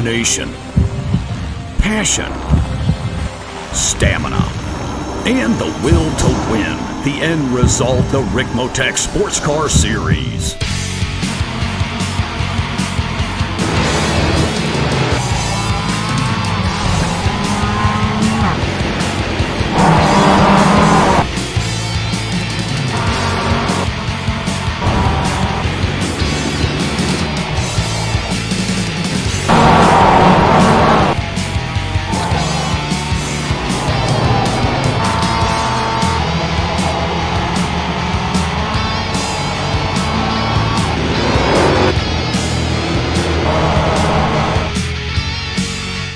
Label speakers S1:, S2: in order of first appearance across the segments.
S1: determination, passion, stamina, and the will to win. The end result, the Ricmotech Sports Car Series.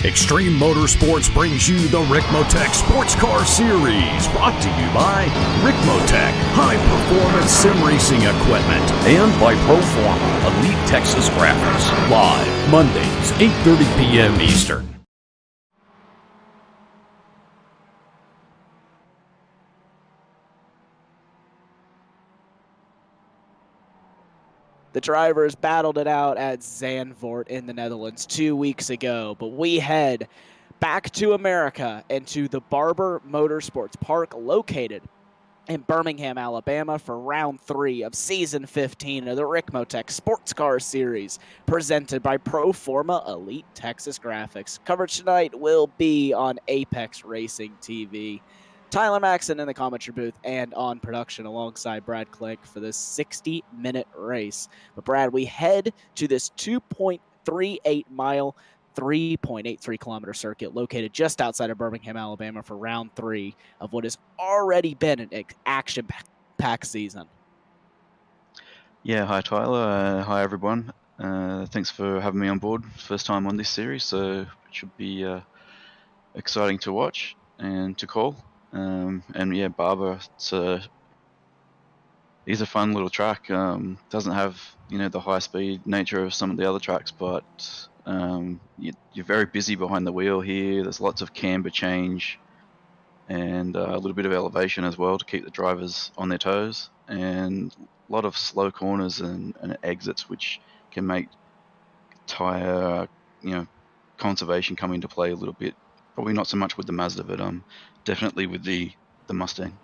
S1: Extreme Motorsports brings you the Ricmotech Sports Car Series, brought to you by Ricmotech, high-performance sim racing equipment, and by Proforma, Elite Texas Graphics, live Mondays, 8:30 p.m. Eastern.
S2: The drivers battled it out at Zandvoort in the Netherlands 2 weeks ago, but we head back to America and to the Barber Motorsports Park located in Birmingham, Alabama for round 3 of season 15 of the Ricmotech Sports Car Series presented by Proforma Elite Texas Graphics. Coverage tonight will be on Apex Racing TV. Tyler Maxson in the commentary booth and on production alongside Brad Klink for this 60-minute race. But Brad, we head to this 2.38 mile, 3.83 kilometer circuit located just outside of Birmingham, Alabama for round 3 of what has already been an action-packed season.
S3: Yeah, hi Tyler, hi everyone. Thanks for having me on board. First time on this series, so it should be exciting to watch and to call. And yeah, Barber, he's a fun little track. Doesn't have the high speed nature of some of the other tracks, but you're very busy behind the wheel here. There's lots of camber change and a little bit of elevation as well to keep the drivers on their toes, and a lot of slow corners and exits, which can make tire conservation come into play a little bit. Probably not so much with the Mazda, but definitely with the Mustang.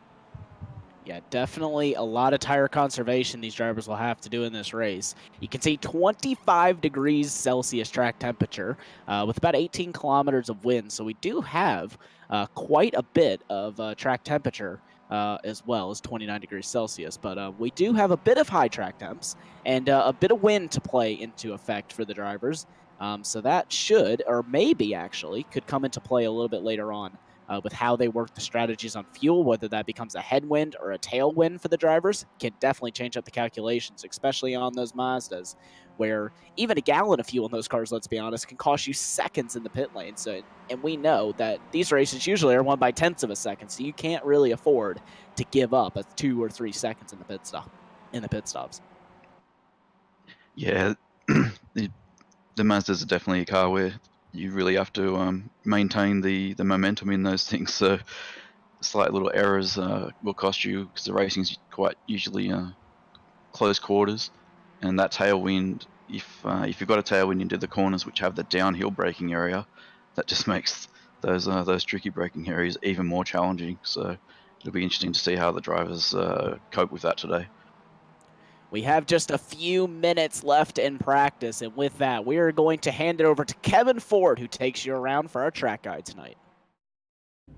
S2: Yeah, definitely a lot of tire conservation these drivers will have to do in this race. You can see 25 degrees Celsius track temperature with about 18 kilometers of wind. So we do have quite a bit of track temperature as well as 29 degrees Celsius. But we do have a bit of high track temps and a bit of wind to play into effect for the drivers. So that should, or maybe actually, could come into play a little bit later on. With how they work the strategies on fuel, whether that becomes a headwind or a tailwind for the drivers, can definitely change up the calculations, especially on those Mazdas, where even a gallon of fuel in those cars, let's be honest, can cost you seconds in the pit lane. And we know that these races usually are won by tenths of a second, so you can't really afford to give up a 2 or 3 seconds in the pit stops.
S3: Yeah, the Mazdas are definitely a car where you really have to maintain the momentum in those things. So slight little errors will cost you, because the racing's quite usually close quarters, and that tailwind, if you've got a tailwind into the corners which have the downhill braking area, that just makes those tricky braking areas even more challenging. So it'll be interesting to see how the drivers cope with that today.
S2: We have just a few minutes left in practice, and with that, we are going to hand it over to Kevin Ford, who takes you around for our track guide tonight.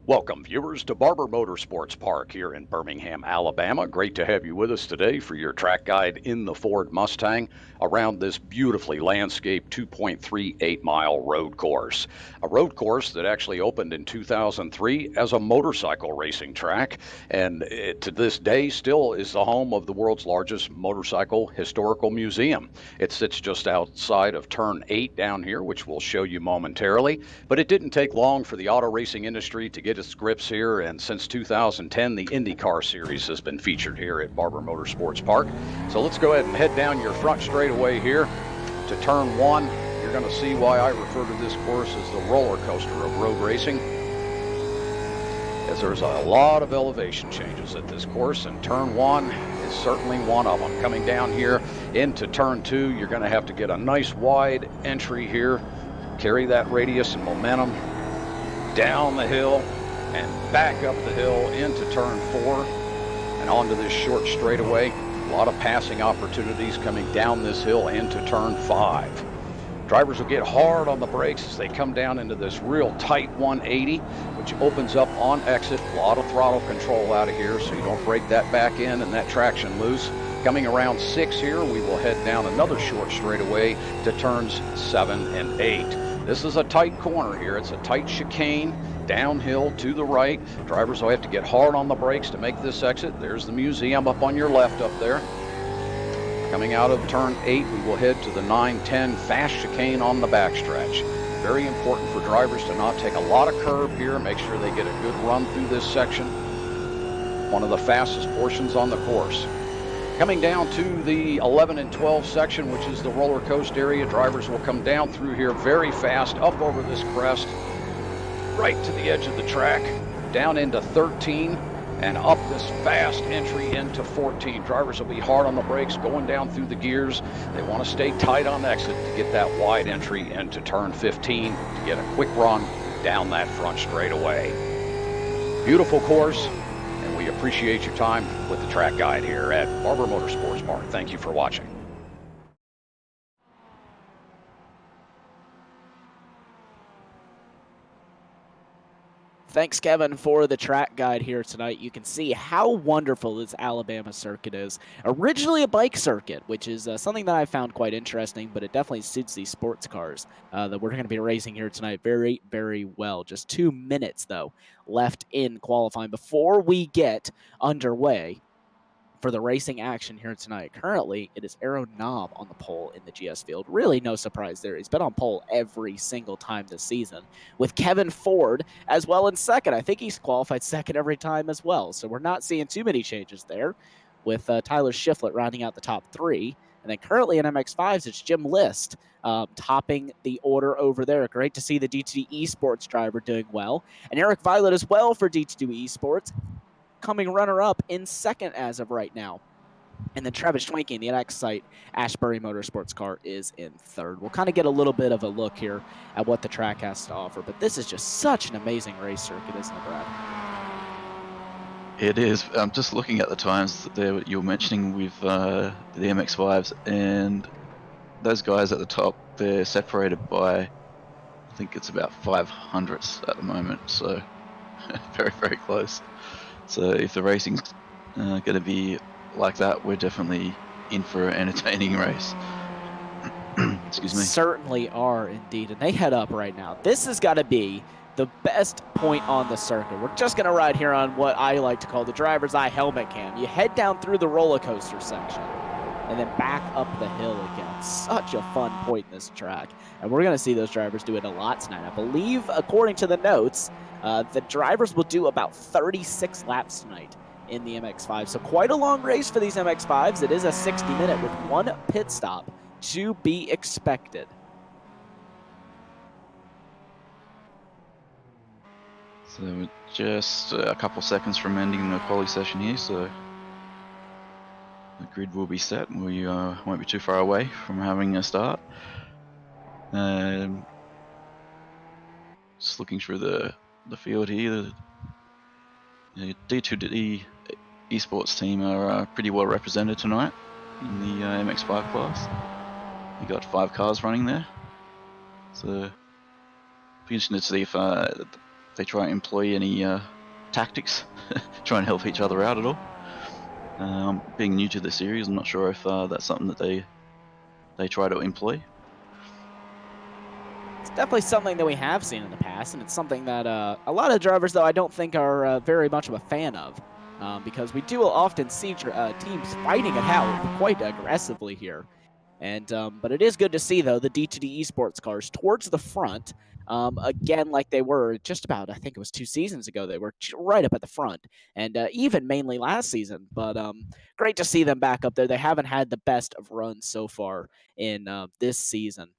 S4: Welcome, viewers, to Barber Motorsports Park here in Birmingham, Alabama. Great to have you with us today for your track guide in the Ford Mustang around this beautifully landscaped 2.38-mile road course. A road course that actually opened in 2003 as a motorcycle racing track, and to this day still is the home of the world's largest motorcycle historical museum. It sits just outside of Turn 8 down here, which we'll show you momentarily, but it didn't take long for the auto racing industry to get its grips here, and since 2010 the IndyCar series has been featured here at Barber Motorsports Park. So let's go ahead and head down your front straightaway here to Turn 1. You're going to see why I refer to this course as the roller coaster of road racing, as there's a lot of elevation changes at this course, and Turn 1 is certainly one of them. Coming down here into Turn 2, you're going to have to get a nice wide entry here carry that radius and momentum down the hill and back up the hill into turn 4 and onto this short straightaway. A lot of passing opportunities coming down this hill into turn 5. Drivers will get hard on the brakes as they come down into this real tight 180, which opens up on exit. A lot of throttle control out of here, so you don't break that back end and that traction loose. Coming around 6 here, we will head down another short straightaway to turns 7 and 8. This is a tight corner here. It's a tight chicane downhill to the right. Drivers will have to get hard on the brakes to make this exit. There's the museum up on your left up there. Coming out of turn 8, we will head to the 9-10 fast chicane on the backstretch. Very important for drivers to not take a lot of curb here. Make sure they get a good run through this section. One of the fastest portions on the course. Coming down to the 11 and 12 section, which is the roller coaster area, drivers will come down through here very fast, up over this crest, right to the edge of the track, down into 13, and up this fast entry into 14. Drivers will be hard on the brakes going down through the gears. They want to stay tight on exit to get that wide entry into turn 15 to get a quick run down that front straightaway. Beautiful course, and we appreciate your time with the track guide here at Barber Motorsports Park. Thank you for watching.
S2: Thanks, Kevin, for the track guide here tonight. You can see how wonderful this Alabama circuit is. Originally a bike circuit, which is something that I found quite interesting, but it definitely suits these sports cars that we're going to be racing here tonight very, very well. Just 2 minutes, though, left in qualifying before we get underway for the racing action here tonight. Currently, it is Aaron Knob on the pole in the GS field. Really no surprise there. He's been on pole every single time this season, with Kevin Ford as well in second. I think he's qualified second every time as well, so we're not seeing too many changes there, with Tyler Shiflett rounding out the top 3. And then currently in MX5s, it's Jim List topping the order over there. Great to see the D2D Esports driver doing well. And Eric Violet as well for D2D Esports, coming runner-up in second as of right now. And then Travis Schwenke in the NX site, Ashbury Motorsports car, is in third. We'll kind of get a little bit of a look here at what the track has to offer, but this is just such an amazing race circuit, isn't it, Brad?
S3: It is. I'm just looking at the times that you were mentioning with the MX5s, and those guys at the top, they're separated by, I think it's about 500ths at the moment, so very, very close. So if the racing's going to be like that, we're definitely in for an entertaining race. Excuse me.
S2: Certainly are indeed, and they head up right now. This has got to be the best point on the circuit. We're just going to ride here on what I like to call the driver's eye helmet cam. You head down through the roller coaster section and then back up the hill again. Such a fun point in this track, and we're going to see those drivers do it a lot tonight. I believe, according to the notes, the drivers will do about 36 laps tonight in the MX5. So quite a long race for these MX5s. It is a 60-minute with one pit stop to be expected.
S3: So we're just a couple seconds from ending the quali session here, so the grid will be set. We won't be too far away from having a start. Just looking through the field here, the D2D esports team are pretty well represented tonight in the MX5 class. We got 5 cars running there, so be interesting to see if they try and employ any tactics, try and help each other out at all. Being new to the series, I'm not sure if that's something that they try to employ.
S2: It's definitely something that we have seen in the past, and it's something that a lot of drivers, though, I don't think are very much of a fan of, because we do often see teams fighting it out quite aggressively here. And but it is good to see, though, the D2D esports cars towards the front, again, like they were just about, I think it was 2 seasons ago, they were right up at the front, and even mainly last season. But great to see them back up there. They haven't had the best of runs so far in this season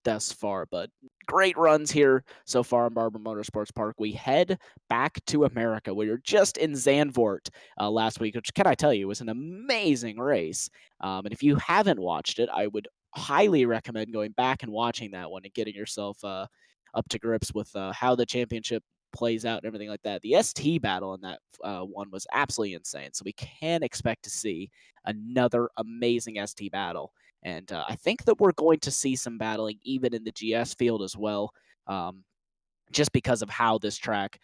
S2: thus far, but great runs here so far in Barber Motorsports Park. We head back to America. We were just in Zandvoort last week, which, can I tell you, was an amazing race. And if you haven't watched it, I would highly recommend going back and watching that one and getting yourself up to grips with how the championship plays out and everything like that. The ST battle in that one was absolutely insane. So we can expect to see another amazing ST battle. And I think that we're going to see some battling even in the GS field as well, just because of how this track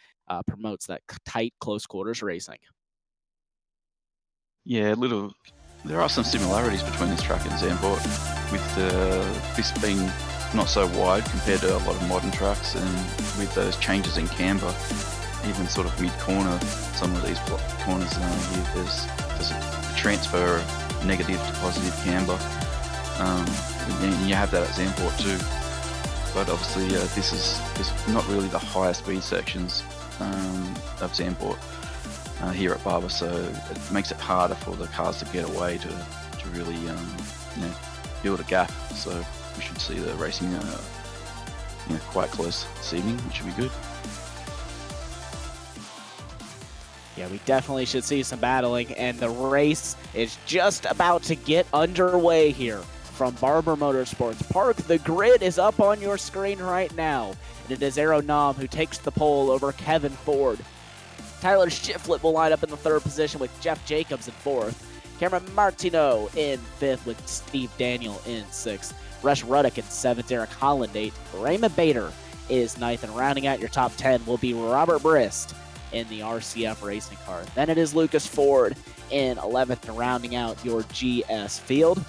S2: promotes that tight, close quarters racing.
S3: Yeah, there are some similarities between this track and Zandvoort, with this being not so wide compared to a lot of modern tracks, and with those changes in camber, even sort of mid-corner, some of these corners here, there's a transfer of negative to positive camber. And you have that at Zandvoort too. But obviously, this is not really the higher speed sections of Zandvoort here at Barber, so it makes it harder for the cars to get away to really build a gap. So we should see the racing quite close this evening, which should be good.
S2: Yeah, we definitely should see some battling, and the race is just about to get underway here from Barber Motorsports Park. The grid is up on your screen right now, and it is Aero Nam who takes the pole over Kevin Ford. Tyler Shiflett will line up in the third position with Jeff Jacobs in fourth. Cameron Martino in fifth with Steve Daniel in sixth. Rush Ruddock in seventh. Eric Holland eighth. Raymond Bader is ninth, and rounding out your top 10 will be Robert Brist in the RCF racing car. Then it is Lucas Ford in 11th, and rounding out your GS field.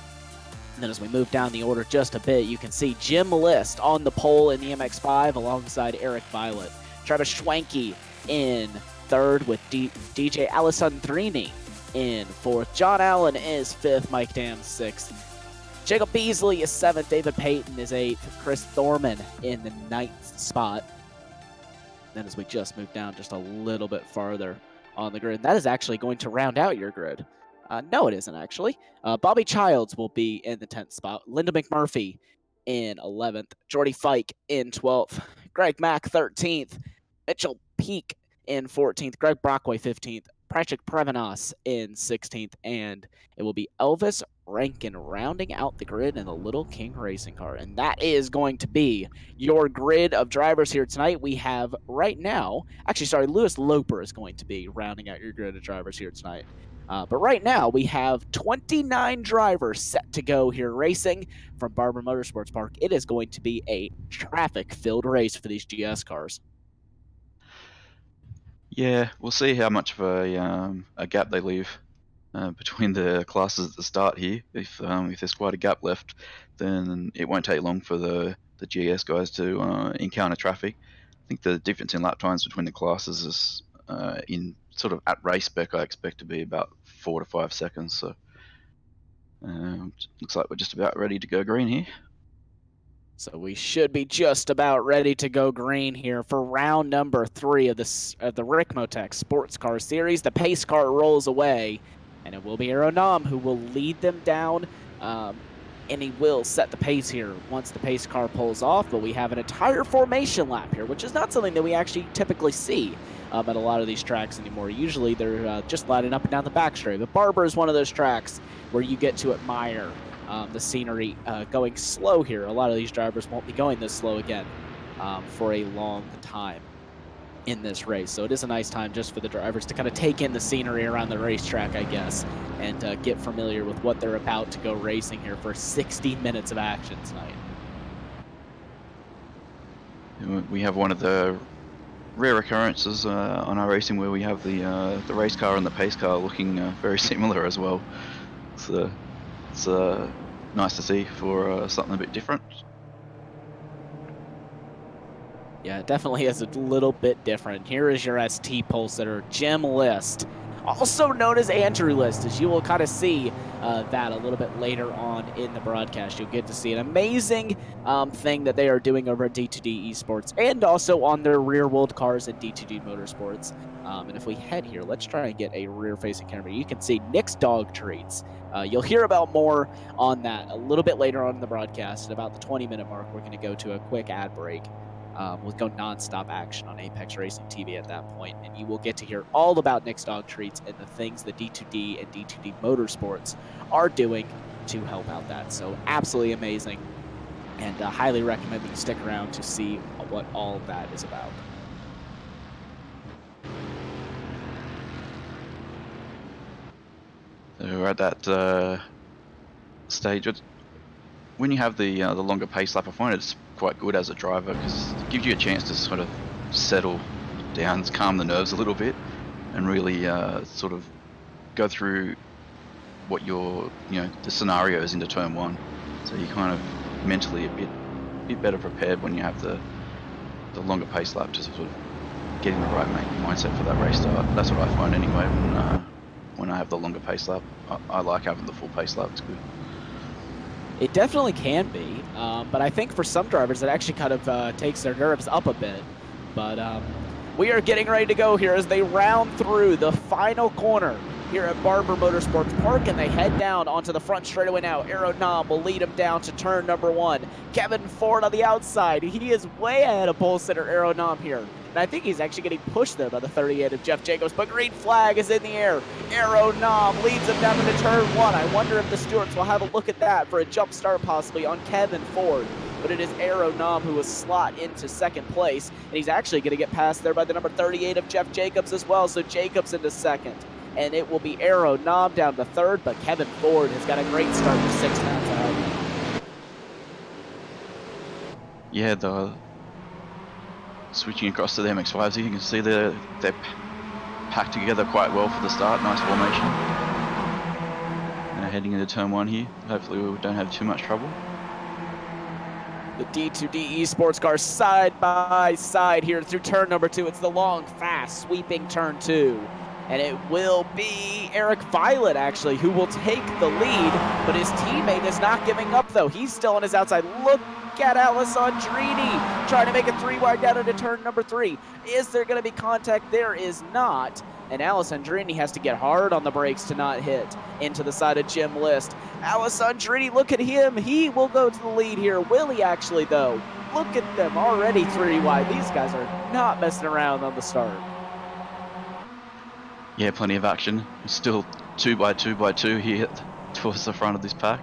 S2: And then as we move down the order just a bit, you can see Jim List on the pole in the MX-5 alongside Eric Violet. Travis Schwanke in third with DJ Alessandrini in fourth. John Allen is fifth. Mike Dam sixth. Jacob Beasley is seventh. David Payton is eighth. Chris Thorman in the ninth spot. Then as we just move down just a little bit farther on the grid, that is actually going to round out your grid. No, it isn't actually. Bobby Childs will be in the 10th spot. Linda McMurphy in 11th. Jordy Fike in 12th. Greg Mack 13th. Mitchell Peak in 14th. Greg Brockway 15th. Prashik Prevanos in 16th. And it will be Elvis Rankin rounding out the grid in the Little King racing car. And that is going to be your grid of drivers here tonight. We have right now, Lewis Loper is going to be rounding out your grid of drivers here tonight. But right now, we have 29 drivers set to go here racing from Barber Motorsports Park. It is going to be a traffic-filled race for these GS cars.
S3: Yeah, we'll see how much of a gap they leave between the classes at the start here. If there's quite a gap left, then it won't take long for the GS guys to encounter traffic. I think the difference in lap times between the classes is in sort of at race spec, I expect to be about 4 to 5 seconds. So looks like we're just about ready to go green here.
S2: So we should be just about ready to go green here for round number 3 of the Ricmotech Sports Car Series. The pace car rolls away, and it will be Aero Nam who will lead them down, and he will set the pace here once the pace car pulls off. But we have an entire formation lap here, which is not something that we actually typically see at a lot of these tracks anymore. Usually they're just lining up and down the back straight. But Barber is one of those tracks where you get to admire the scenery going slow here. A lot of these drivers won't be going this slow again for a long time in this race. So it is a nice time just for the drivers to kind of take in the scenery around the racetrack, I guess, and get familiar with what they're about to go racing here for 60 minutes of action tonight.
S3: We have one of the rare occurrences on our racing where we have the race car and the pace car looking very similar as well. So it's nice to see for something a bit different.
S2: Yeah, it definitely is a little bit different. Here is your ST pole sitter, Jim List, also known as Andrew List, as you will kind of see that a little bit later on in the broadcast. You'll get to see an amazing thing that they are doing over at D2D Esports and also on their rear-wheeled cars at D2D Motorsports. And if we head here, let's try and get a rear-facing camera. You can see Nick's Dog Treats. You'll hear about more on that a little bit later on in the broadcast. At about the 20-minute mark, we're going to go to a quick ad break. We'll go non-stop action on Apex Racing TV at that point, and you will get to hear all about Nick's Dog Treats and the things that D2D and D2D Motorsports are doing to help out that. So absolutely amazing, and highly recommend that you stick around to see what all of that is about.
S3: So we're at that stage. When you have the longer pace lap, I find it's quite good as a driver because it gives you a chance to sort of settle down, calm the nerves a little bit, and really sort of go through what your the scenarios into turn one. So you're kind of mentally a bit better prepared when you have the longer pace lap to sort of get in the right mindset for that race start. That's what I find anyway when I have the longer pace lap. I like having the full pace lap. It's good.
S2: It definitely can be, but I think for some drivers it actually kind of takes their nerves up a bit. But we are getting ready to go here as they round through the final corner here at Barber Motorsports Park, and they head down onto the front straightaway now. Aero Nom will lead him down to turn number 1. Kevin Ford on the outside. He is way ahead of pole sitter Aero Nom here. And I think he's actually getting pushed there by the 38 of Jeff Jacobs, but green flag is in the air. Aero Nom leads him down into turn 1. I wonder if the stewards will have a look at that for a jump start possibly on Kevin Ford. But it is Aero Nom who will slot into second place, and he's actually going to get passed there by the number 38 of Jeff Jacobs as well, so Jacobs into second. And it will be Aero Nom down to third, but Kevin Ford has got a great start with 6 laps ahead.
S3: Yeah, switching across to the MX-5s, you can see they're packed together quite well for the start. Nice formation. Now heading into turn 1 here. Hopefully we don't have too much trouble.
S2: The D2D Esports car side by side here through turn number 2. It's the long, fast, sweeping turn 2. And it will be Eric Violet, actually, who will take the lead. But his teammate is not giving up, though. He's still on his outside. Look at Alessandrini trying to make a 3 wide down into turn number 3. Is there going to be contact? There is not. And Alessandrini has to get hard on the brakes to not hit into the side of Jim List. Alessandrini, look at him. He will go to the lead here. Will he actually, though? Look at them already 3 wide. These guys are not messing around on the start.
S3: Yeah, plenty of action. Still 2x2x2 here towards the front of this pack.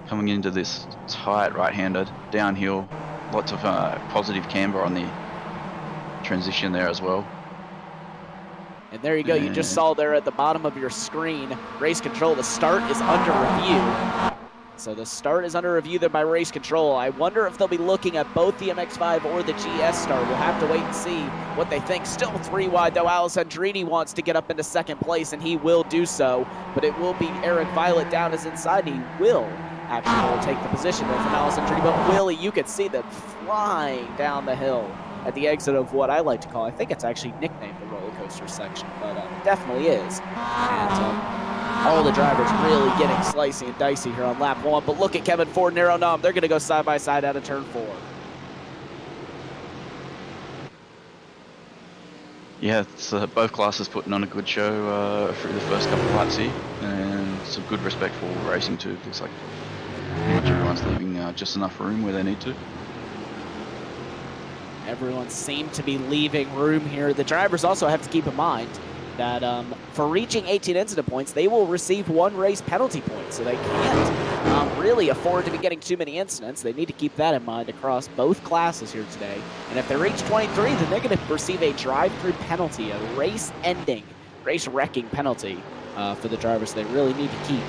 S3: Coming into this tight right-hander downhill. Lots of positive camber on the transition there as well.
S2: And there you go. You just saw there at the bottom of your screen, race control. The start is under review. So the start is under review there by race control. I wonder if they'll be looking at both the MX-5 or the GS start. We'll have to wait and see what they think. Still 3 wide, though. Alessandrini wants to get up into second place, and he will do so. But it will be Eric Violet down as inside. He will actually take the position there from Alessandrini. But Willie, you could see them flying down the hill at the exit of what I like to call, I think it's actually nicknamed the roller coaster section, but it definitely is. And all the drivers really getting slicey and dicey here on lap 1. But look at Kevin Ford and Aero Nom. They're going to go side by side out of turn 4.
S3: Yeah, it's both classes putting on a good show through the first couple of laps here, and some good respectful racing too. Looks like pretty much everyone's leaving just enough room where they need to.
S2: Everyone seemed to be leaving room here. The drivers also have to keep in mind that for reaching 18 incident points, they will receive 1 race penalty point. So they can't really afford to be getting too many incidents. They need to keep that in mind across both classes here today. And if they reach 23, then they're going to receive a drive-through penalty, a race-ending, race-wrecking penalty for the drivers. They really need to keep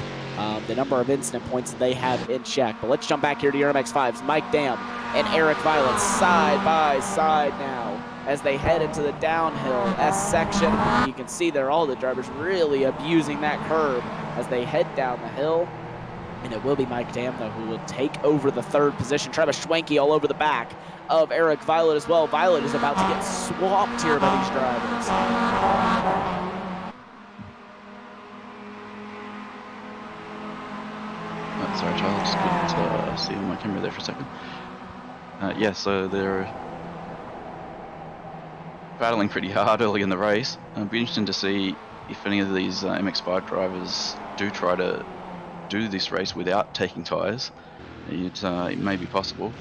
S2: the number of incident points that they have in check. But let's jump back here to your MX-5s. Mike Dam and Eric Violet side by side now as they head into the downhill S section. You can see there all the drivers really abusing that curb as they head down the hill. And it will be Mike Dam, though, who will take over the 3rd position. Travis Schwenke all over the back of Eric Violet as well. Violet is about to get swamped here by these drivers.
S3: Sorry, Charles, just couldn't see on my camera there for a second. Yeah, so they're battling pretty hard early in the race. It'll be interesting to see if any of these MX-5 drivers do try to do this race without taking tyres. It may be possible.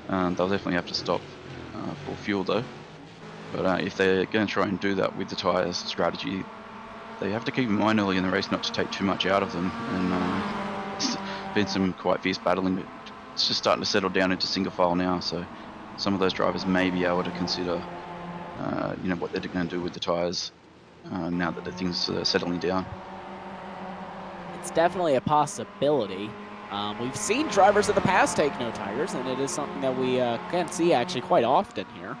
S3: They'll definitely have to stop for fuel though. But if they're going to try and do that with the tyres strategy, they have to keep in mind early in the race not to take too much out of them and been some quite fierce battling, but it's just starting to settle down into single file now. So some of those drivers may be able to consider, what they're going to do with the tyres now that the things are settling down.
S2: It's definitely a possibility. We've seen drivers in the past take no tires, and it is something that we can see actually quite often here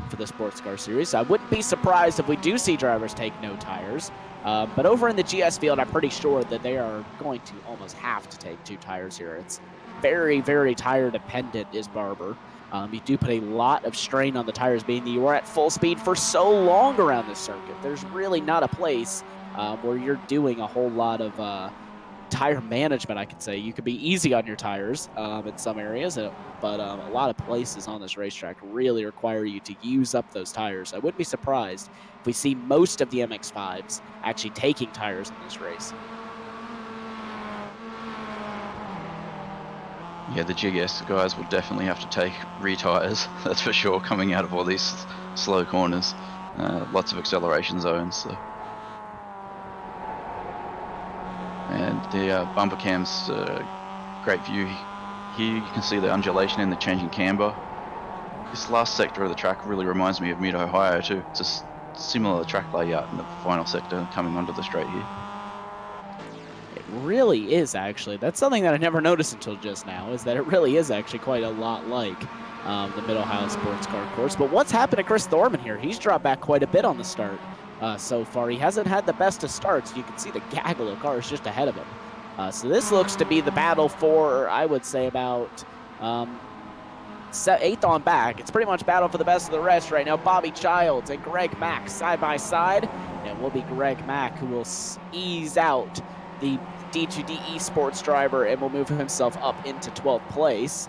S2: for the Sports Car Series. I wouldn't be surprised if we do see drivers take no tires, but over in the GS field, I'm pretty sure that they are going to almost have to take 2 tires here. It's very, very tire dependent is Barber. You do put a lot of strain on the tires, being that you are at full speed for so long around this circuit. There's really not a place where you're doing a whole lot of tire management, I could say. You could be easy on your tires in some areas, but a lot of places on this racetrack really require you to use up those tires. I wouldn't be surprised if we see most of the MX-5s actually taking tires in this race.
S3: Yeah, the GS guys will definitely have to take rear tyres, that's for sure, coming out of all these slow corners. Lots of acceleration zones. So. And the bumper cam's great view. Here you can see the undulation and the changing camber. This last sector of the track really reminds me of Mid-Ohio too. It's a similar track layout in the final sector coming onto the straight here.
S2: It really is, actually. That's something that I never noticed until just now, is that it really is actually quite a lot like the Mid-Ohio Sports Car course. But what's happened to Chris Thorman here? He's dropped back quite a bit on the start so far. He hasn't had the best of starts. You can see the gaggle of cars just ahead of him. So this looks to be the battle for, I would say, about 8th on back. It's pretty much battle for the best of the rest right now. Bobby Childs and Greg Mack side by side. And it will be Greg Mack who will ease out the D2D Esports driver and will move himself up into 12th place.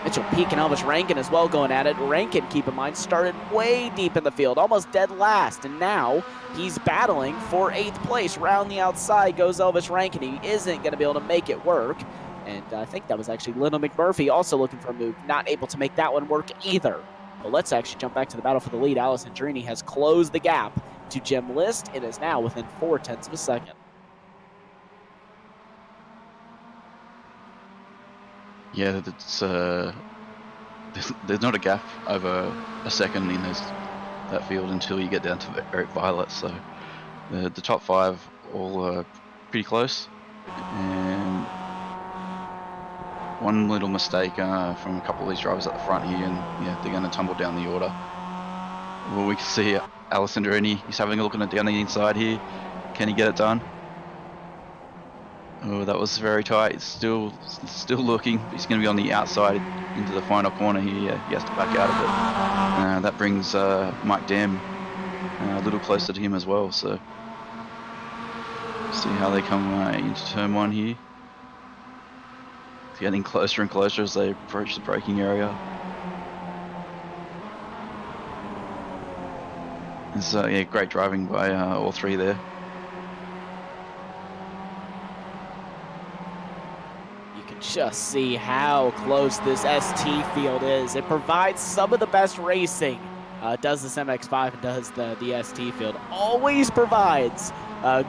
S2: Mitchell Peak and Elvis Rankin as well going at it. Rankin, keep in mind, started way deep in the field, almost dead last, and now he's battling for 8th place. Round the outside goes Elvis Rankin. He isn't going to be able to make it work, and I think that was actually Lionel McMurphy also looking for a move, not able to make that one work either. But let's actually jump back to the battle for the lead. Alice Andrini has closed the gap to Jim List. It is now within 0.4 of a second.
S3: Yeah, it's there's not a gap over a second in that field until you get down to Eric Violet. So the top 5 all pretty close, and one little mistake from a couple of these drivers at the front here, and yeah, they're going to tumble down the order. Well, we can see Alice Andrini. He's having a look at it down the inside here. Can he get it done? Oh, that was very tight. It's still looking. He's going to be on the outside into the final corner here. He has to back out of it. That brings Mike Dam a little closer to him as well. So see how they come into turn 1 here. It's getting closer and closer as they approach the braking area. It's yeah, great driving by all 3 there.
S2: Just see how close this ST field is. It provides some of the best racing. Does this MX-5 and does the ST field. Always provides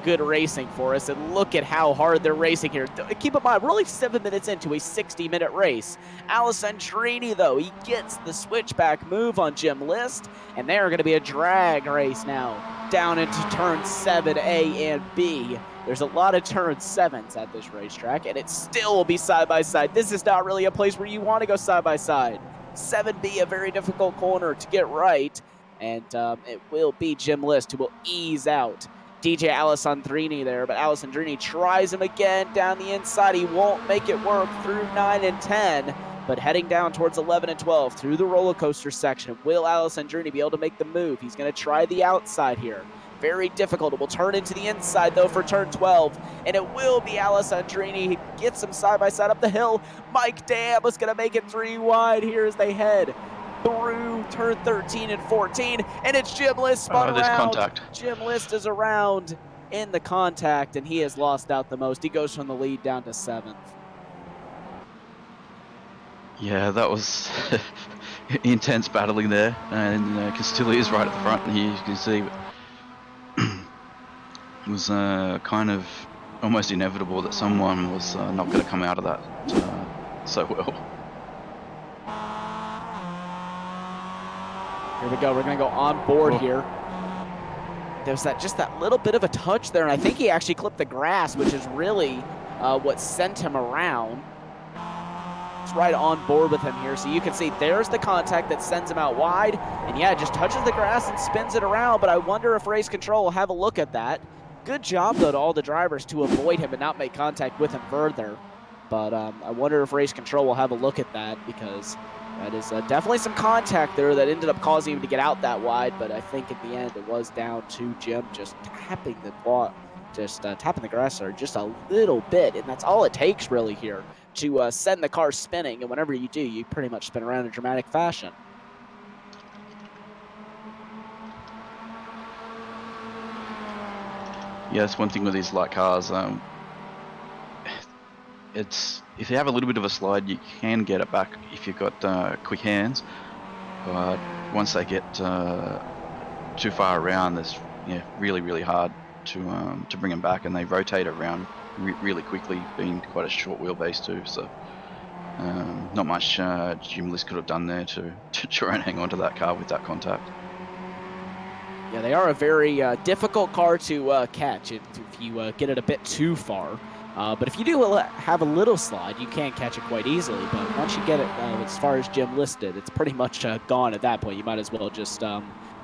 S2: good racing for us. And look at how hard they're racing here. Keep in mind, we're only 7 minutes into a 60-minute race. Alice Andrini, though, he gets the switchback move on Jim List. And they are going to be a drag race now down into turn 7A and B. There's a lot of turn 7s at this racetrack, and it still will be side-by-side. This is not really a place where you want to go side-by-side. 7B, a very difficult corner to get right, and it will be Jim List who will ease out DJ Alessandrini there, but Alessandrini tries him again down the inside. He won't make it work through 9 and 10, but heading down towards 11 and 12 through the roller coaster section. Will Alessandrini be able to make the move? He's going to try the outside here. Very difficult. It will turn into the inside, though, for turn 12, and it will be Alessandrini. He gets him side-by-side up the hill. Mike Dam is going to make it 3 wide here as they head through turn 13 and 14, and it's Jim List spun around.
S3: Contact.
S2: Jim List is around in the contact, and he has lost out the most. He goes from the lead down to 7th.
S3: Yeah, that was intense battling there, and Castillo is right at the front here. You can see it was kind of almost inevitable that someone was not going to come out of that so well.
S2: Here we go. We're going to go on board
S3: Oh.
S2: here. There's just that little bit of a touch there, and I think he actually clipped the grass, which is really what sent him around. It's right on board with him here, so you can see there's the contact that sends him out wide, and yeah, just touches the grass and spins it around, but I wonder if race control will have a look at that. Good job, though, to all the drivers to avoid him and not make contact with him further, but I wonder if race control will have a look at that, because that is definitely some contact there that ended up causing him to get out that wide, but I think in the end it was down to Jim just tapping the grass there just a little bit, and that's all it takes really here to send the car spinning, and whenever you do, you pretty much spin around in dramatic fashion.
S3: Yeah, that's one thing with these light cars. It's if you have a little bit of a slide, you can get it back if you've got quick hands. But once they get too far around, it's really hard to bring them back, and they rotate around really quickly, being quite a short wheelbase too. So not much Jim List could have done there to try and hang on to that car with that contact.
S2: Yeah, they are a very difficult car to catch if you get it a bit too far. But if you do have a little slide, you can catch it quite easily. But once you get it as far as Jim listed, it's pretty much gone at that point. You might as well just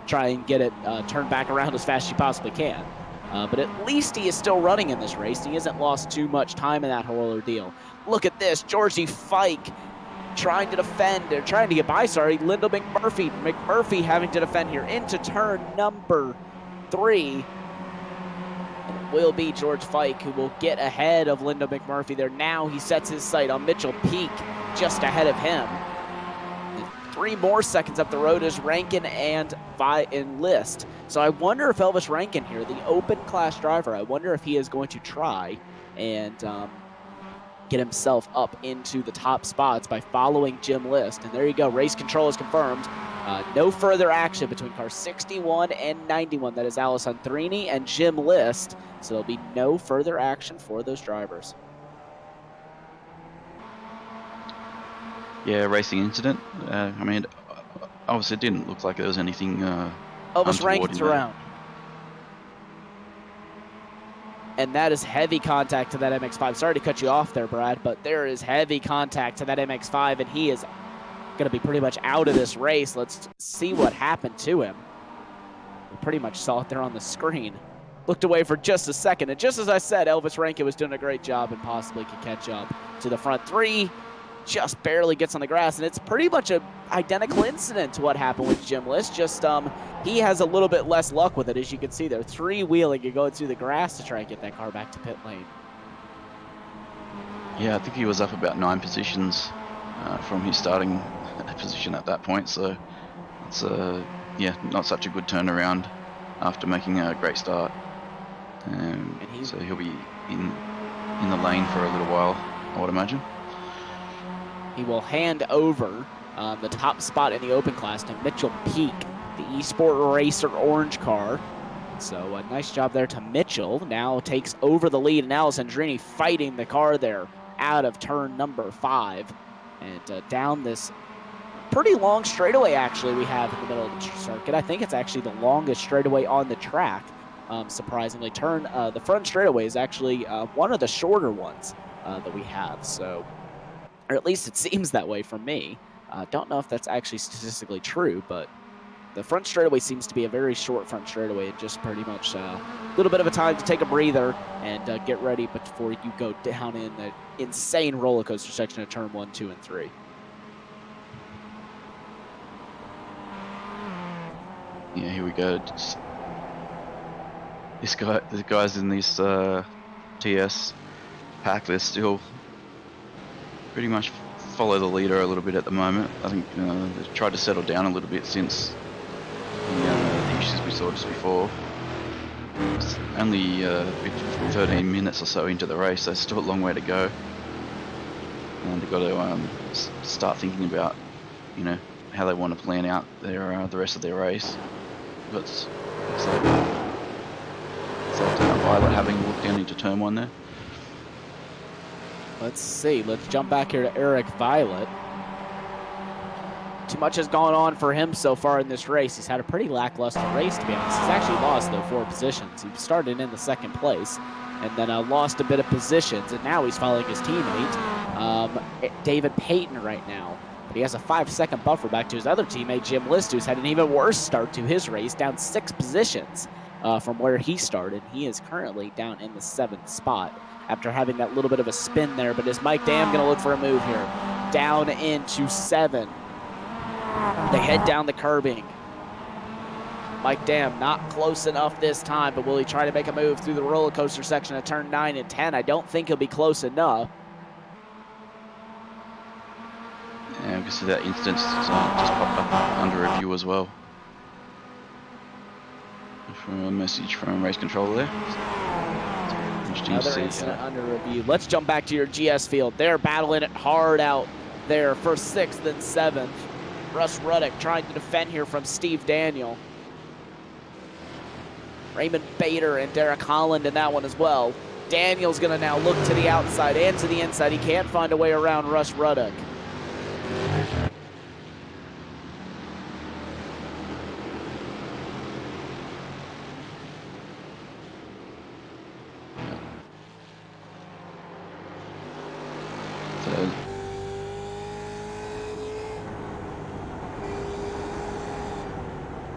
S2: try and get it turned back around as fast as you possibly can. But at least he is still running in this race. He hasn't lost too much time in that whole ordeal. Look at this, Georgie Fike trying to defend, or trying to get by, Lyndon McMurphy. McMurphy having to defend here into turn number 3. And it will be George Fike who will get ahead of Lyndon McMurphy there. Now he sets his sight on Mitchell Peak just ahead of him. And 3 more seconds up the road is Rankin and List. So I wonder if Elvis Rankin here, the open class driver, I wonder if he is going to try and get himself up into the top spots by following Jim List. And there you go, race control is confirmed. No further action between cars 61 and 91. That is Alessandrini and Jim List. So there'll be no further action for those drivers.
S3: Yeah, racing incident. I mean, obviously it didn't look like there was anything
S2: Elvis Rankin's around. And that is heavy contact to that MX-5. Sorry to cut you off there, Brad, but there is heavy contact to that MX-5, and he is going to be pretty much out of this race. Let's see what happened to him. We pretty much saw it there on the screen. Looked away for just a second, and just as I said, Elvis Rankin was doing a great job and possibly could catch up to the front 3. Just barely gets on the grass, and it's pretty much an identical incident to what happened with Jim List. Just he has a little bit less luck with it, as you can see there. 3-wheeling and going through the grass to try and get that car back to pit lane.
S3: Yeah, I think he was up about 9 positions from his starting position at that point. So it's not such a good turnaround after making a great start. So he'll be in the lane for a little while, I would imagine.
S2: He will hand over the top spot in the open class to Mitchell Peak, the eSport Racer orange car. So a nice job there to Mitchell. Now takes over the lead, and Alessandrini fighting the car there out of turn number 5. And down this pretty long straightaway, actually, we have in the middle of the circuit. I think it's actually the longest straightaway on the track, surprisingly. The front straightaway is actually one of the shorter ones that we have. So, or at least it seems that way from me. Don't know if that's actually statistically true, but the front straightaway seems to be a very short front straightaway, and just pretty much a little bit of a time to take a breather and get ready before you go down in the insane roller coaster section of turn 1, 2, and 3.
S3: Yeah, here we go. The guys in this TS pack, they're still pretty much follow the leader a little bit at the moment. I think they've tried to settle down a little bit since the issues we saw just before. It's only 13 minutes or so into the race, so still a long way to go. And they've got to start thinking about, how they want to plan out their the rest of their race. But it's like Violet having walked down into turn 1 there.
S2: Let's see. Let's jump back here to Eric Violet. Too much has gone on for him so far in this race. He's had a pretty lackluster race, to be honest. He's actually lost, though, 4 positions. He started in the 2nd place and then lost a bit of positions, and now he's following his teammate, David Payton, right now. But he has a 5-second buffer back to his other teammate, Jim List, who's had an even worse start to his race, down 6 positions from where he started. He is currently down in the 7th spot after having that little bit of a spin there. But is Mike Dam going to look for a move here? Down into 7. They head down the curbing. Mike Dam not close enough this time, but will he try to make a move through the roller coaster section of turn 9 and 10? I don't think he'll be close enough.
S3: Yeah, we can see that instance just popped up under review as well. From a message from race controller there.
S2: Another incident under review. Let's jump back to your GS field. They're battling it hard out there for 6th and 7th. Russ Ruddock trying to defend here from Steve Daniel. Raymond Bader and Derek Holland in that one as well. Daniel's going to now look to the outside and to the inside. He can't find a way around Russ Ruddock.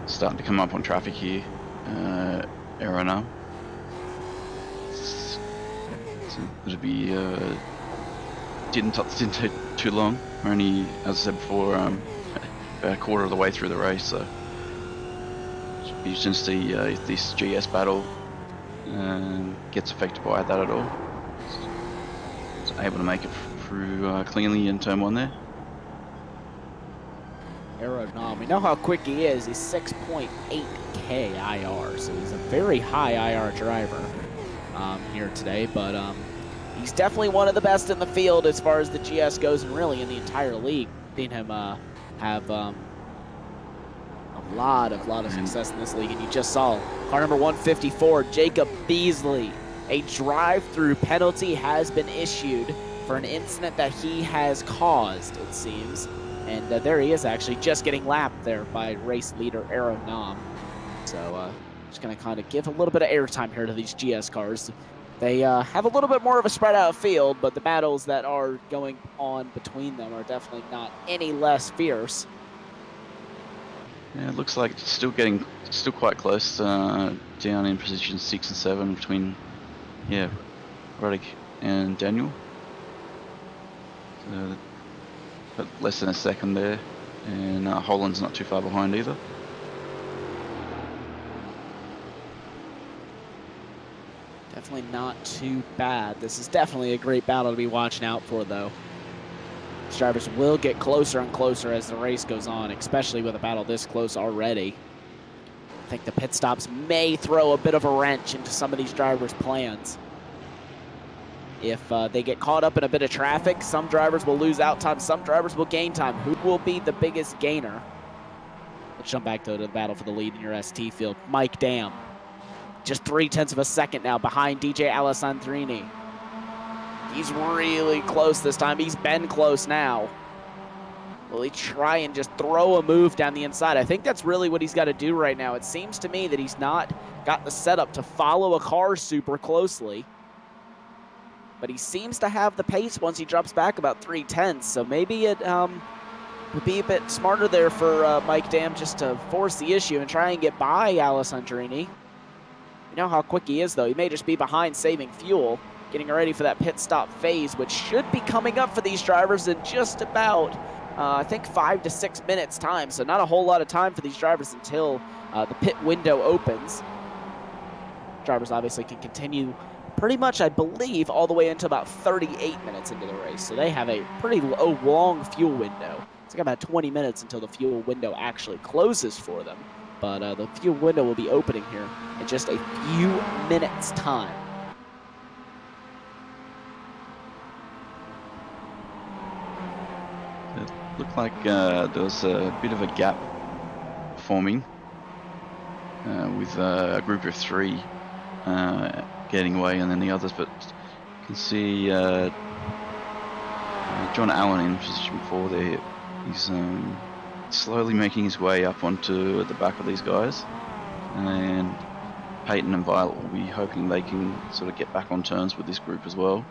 S3: Starting to come up on traffic here. Error now. So it'll be didn't take too long. We're only, as I said before, about a quarter of the way through the race, so should be interesting to see if this GS battle gets affected by that at all. It's able to make it through cleanly in turn 1 there.
S2: Aeronom, we know how quick he is. He's 6.8K IR, so he's a very high IR driver here today, but he's definitely one of the best in the field as far as the GS goes, and really in the entire league. Seen him have a lot of success in this league, and you just saw car number 154, Jacob Beasley. A drive-through penalty has been issued for an incident that he has caused, it seems. And there he is, actually, just getting lapped there by race leader Aeronom. So just going to kind of give a little bit of airtime here to these GS cars. They have a little bit more of a spread out field, but the battles that are going on between them are definitely not any less fierce.
S3: Yeah, it looks like it's still quite close, down in position 6 and 7 between, Ruddock and Daniel. So, but less than a second there, and Holland's not too far behind either.
S2: Definitely not too bad. This is definitely a great battle to be watching out for, though. These drivers will get closer and closer as the race goes on, especially with a battle this close already. I think the pit stops may throw a bit of a wrench into some of these drivers' plans. If they get caught up in a bit of traffic, some drivers will lose out time, some drivers will gain time. Who will be the biggest gainer? Let's jump back to the battle for the lead in your ST field. Mike Dam, just 0.3 of a second now behind DJ Alessandrini. He's really close this time. He's been close now. Will he try and just throw a move down the inside? I think that's really what he's got to do right now. It seems to me that he's not got the setup to follow a car super closely. But he seems to have the pace once he drops back about 0.3, so maybe it would be a bit smarter there for Mike Dam just to force the issue and try and get by Alessandrini. You know how quick he is, though. He may just be behind saving fuel, getting ready for that pit stop phase, which should be coming up for these drivers in just about, I think, 5 to 6 minutes time, so not a whole lot of time for these drivers until the pit window opens. Drivers obviously can continue pretty much, I believe, all the way into about 38 minutes into the race. So they have a pretty long fuel window. It's like about 20 minutes until the fuel window actually closes for them. But the fuel window will be opening here in just a few minutes' time.
S3: It looked like there was a bit of a gap forming with a group of 3 getting away, and then the others, but you can see John Allen in position 4 there. He's slowly making his way up onto the back of these guys, and Peyton and Violet will be hoping they can sort of get back on terms with this group as well.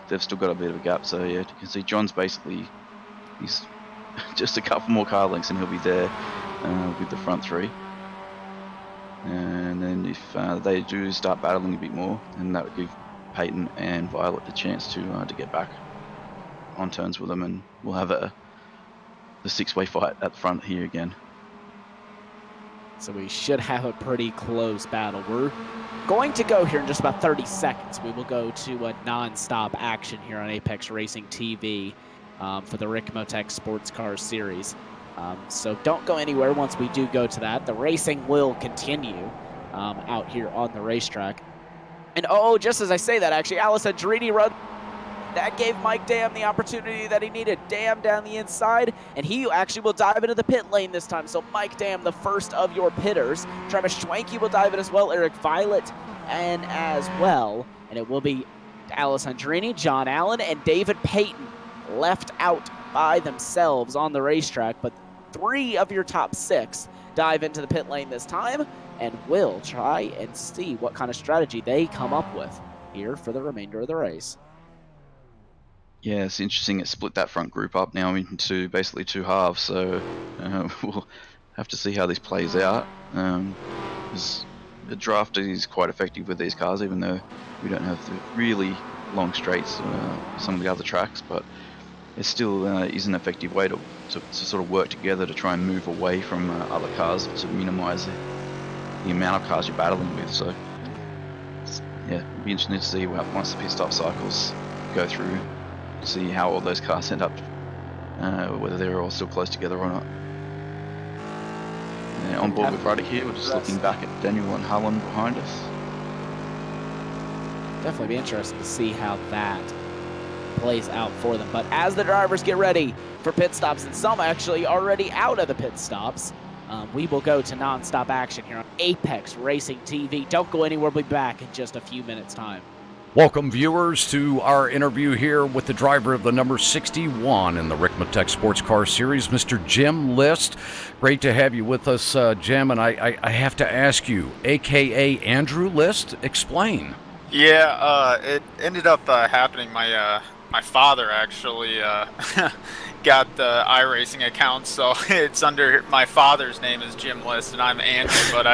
S3: They've still got a bit of a gap, so yeah, you can see John's he's just a couple more car lengths and he'll be there with the front 3. And then if they do start battling a bit more, then that would give Peyton and Violet the chance to get back on turns with them, and we'll have the 6-way fight at the front here again.
S2: So we should have a pretty close battle. We're going to go here in just about 30 seconds. We will go to a non-stop action here on Apex Racing TV for the Ricmotech Sports Car Series. So don't go anywhere once we do go to that. The racing will continue out here on the racetrack. And oh, just as I say that, actually, Alice Andrini run. That gave Mike Dam the opportunity that he needed. Dam down the inside, and he actually will dive into the pit lane this time. So Mike Dam, the first of your pitters. Travis Schwanke will dive in as well. Eric Violet and as well. And it will be Alice Andrini, John Allen, and David Payton left out by themselves on the racetrack. But 3 of your top 6 dive into the pit lane this time, and will try and see what kind of strategy they come up with here for the remainder of the race.
S3: Yeah, it's interesting. It split that front group up now into basically 2 halves, so we'll have to see how this plays out. The draft is quite effective with these cars, even though we don't have the really long straights some of the other tracks, but it still is an effective way to sort of work together to try and move away from other cars to minimise the amount of cars you're battling with. So yeah, it'll be interesting to see once the pit stop cycles go through, see how all those cars end up, whether they're all still close together or not. On board with Ryder here, we're just looking back at Daniel and Harlan behind us.
S2: Definitely be interesting to see how that plays out for them. But as the drivers get ready for pit stops, and some actually already out of the pit stops, we will go to non-stop action here on Apex Racing TV. Don't go anywhere. We'll be back in just a few minutes' time.
S4: Welcome, viewers, to our interview here with the driver of the number 61 in the Ricmotech Sports Car Series, Mr. Jim List. Great to have you with us, Jim, and I have to ask you, a.k.a. Andrew List, explain.
S5: Yeah, it ended up happening. My father actually got the iRacing account, so it's under my father's name is Jim List, and I'm Andrew, but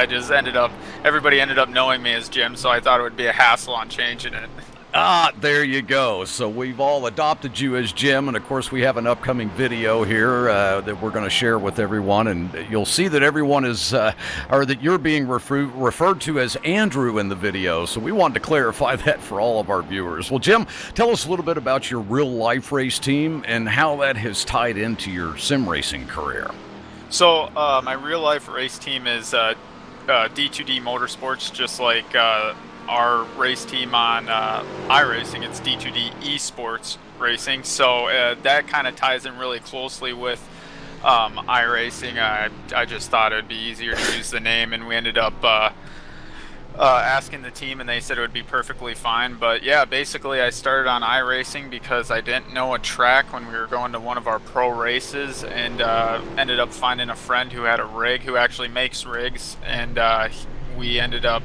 S5: everybody ended up knowing me as Jim, so I thought it would be a hassle on changing it.
S4: Ah, there you go. So we've all adopted you as Jim, and of course we have an upcoming video here that we're going to share with everyone, and you'll see that everyone is, or that you're being referred to as Andrew in the video, so we wanted to clarify that for all of our viewers. Well, Jim, tell us a little bit about your real-life race team and how that has tied into your sim racing career.
S5: So my real-life race team is D2D Motorsports, just like our race team on iRacing. It's D2D Esports Racing, so that kind of ties in really closely with iRacing. I just thought it would be easier to use the name, and we ended up asking the team, and they said it would be perfectly fine. But yeah, basically I started on iRacing because I didn't know a track when we were going to one of our pro races, and ended up finding a friend who had a rig, who actually makes rigs, and we ended up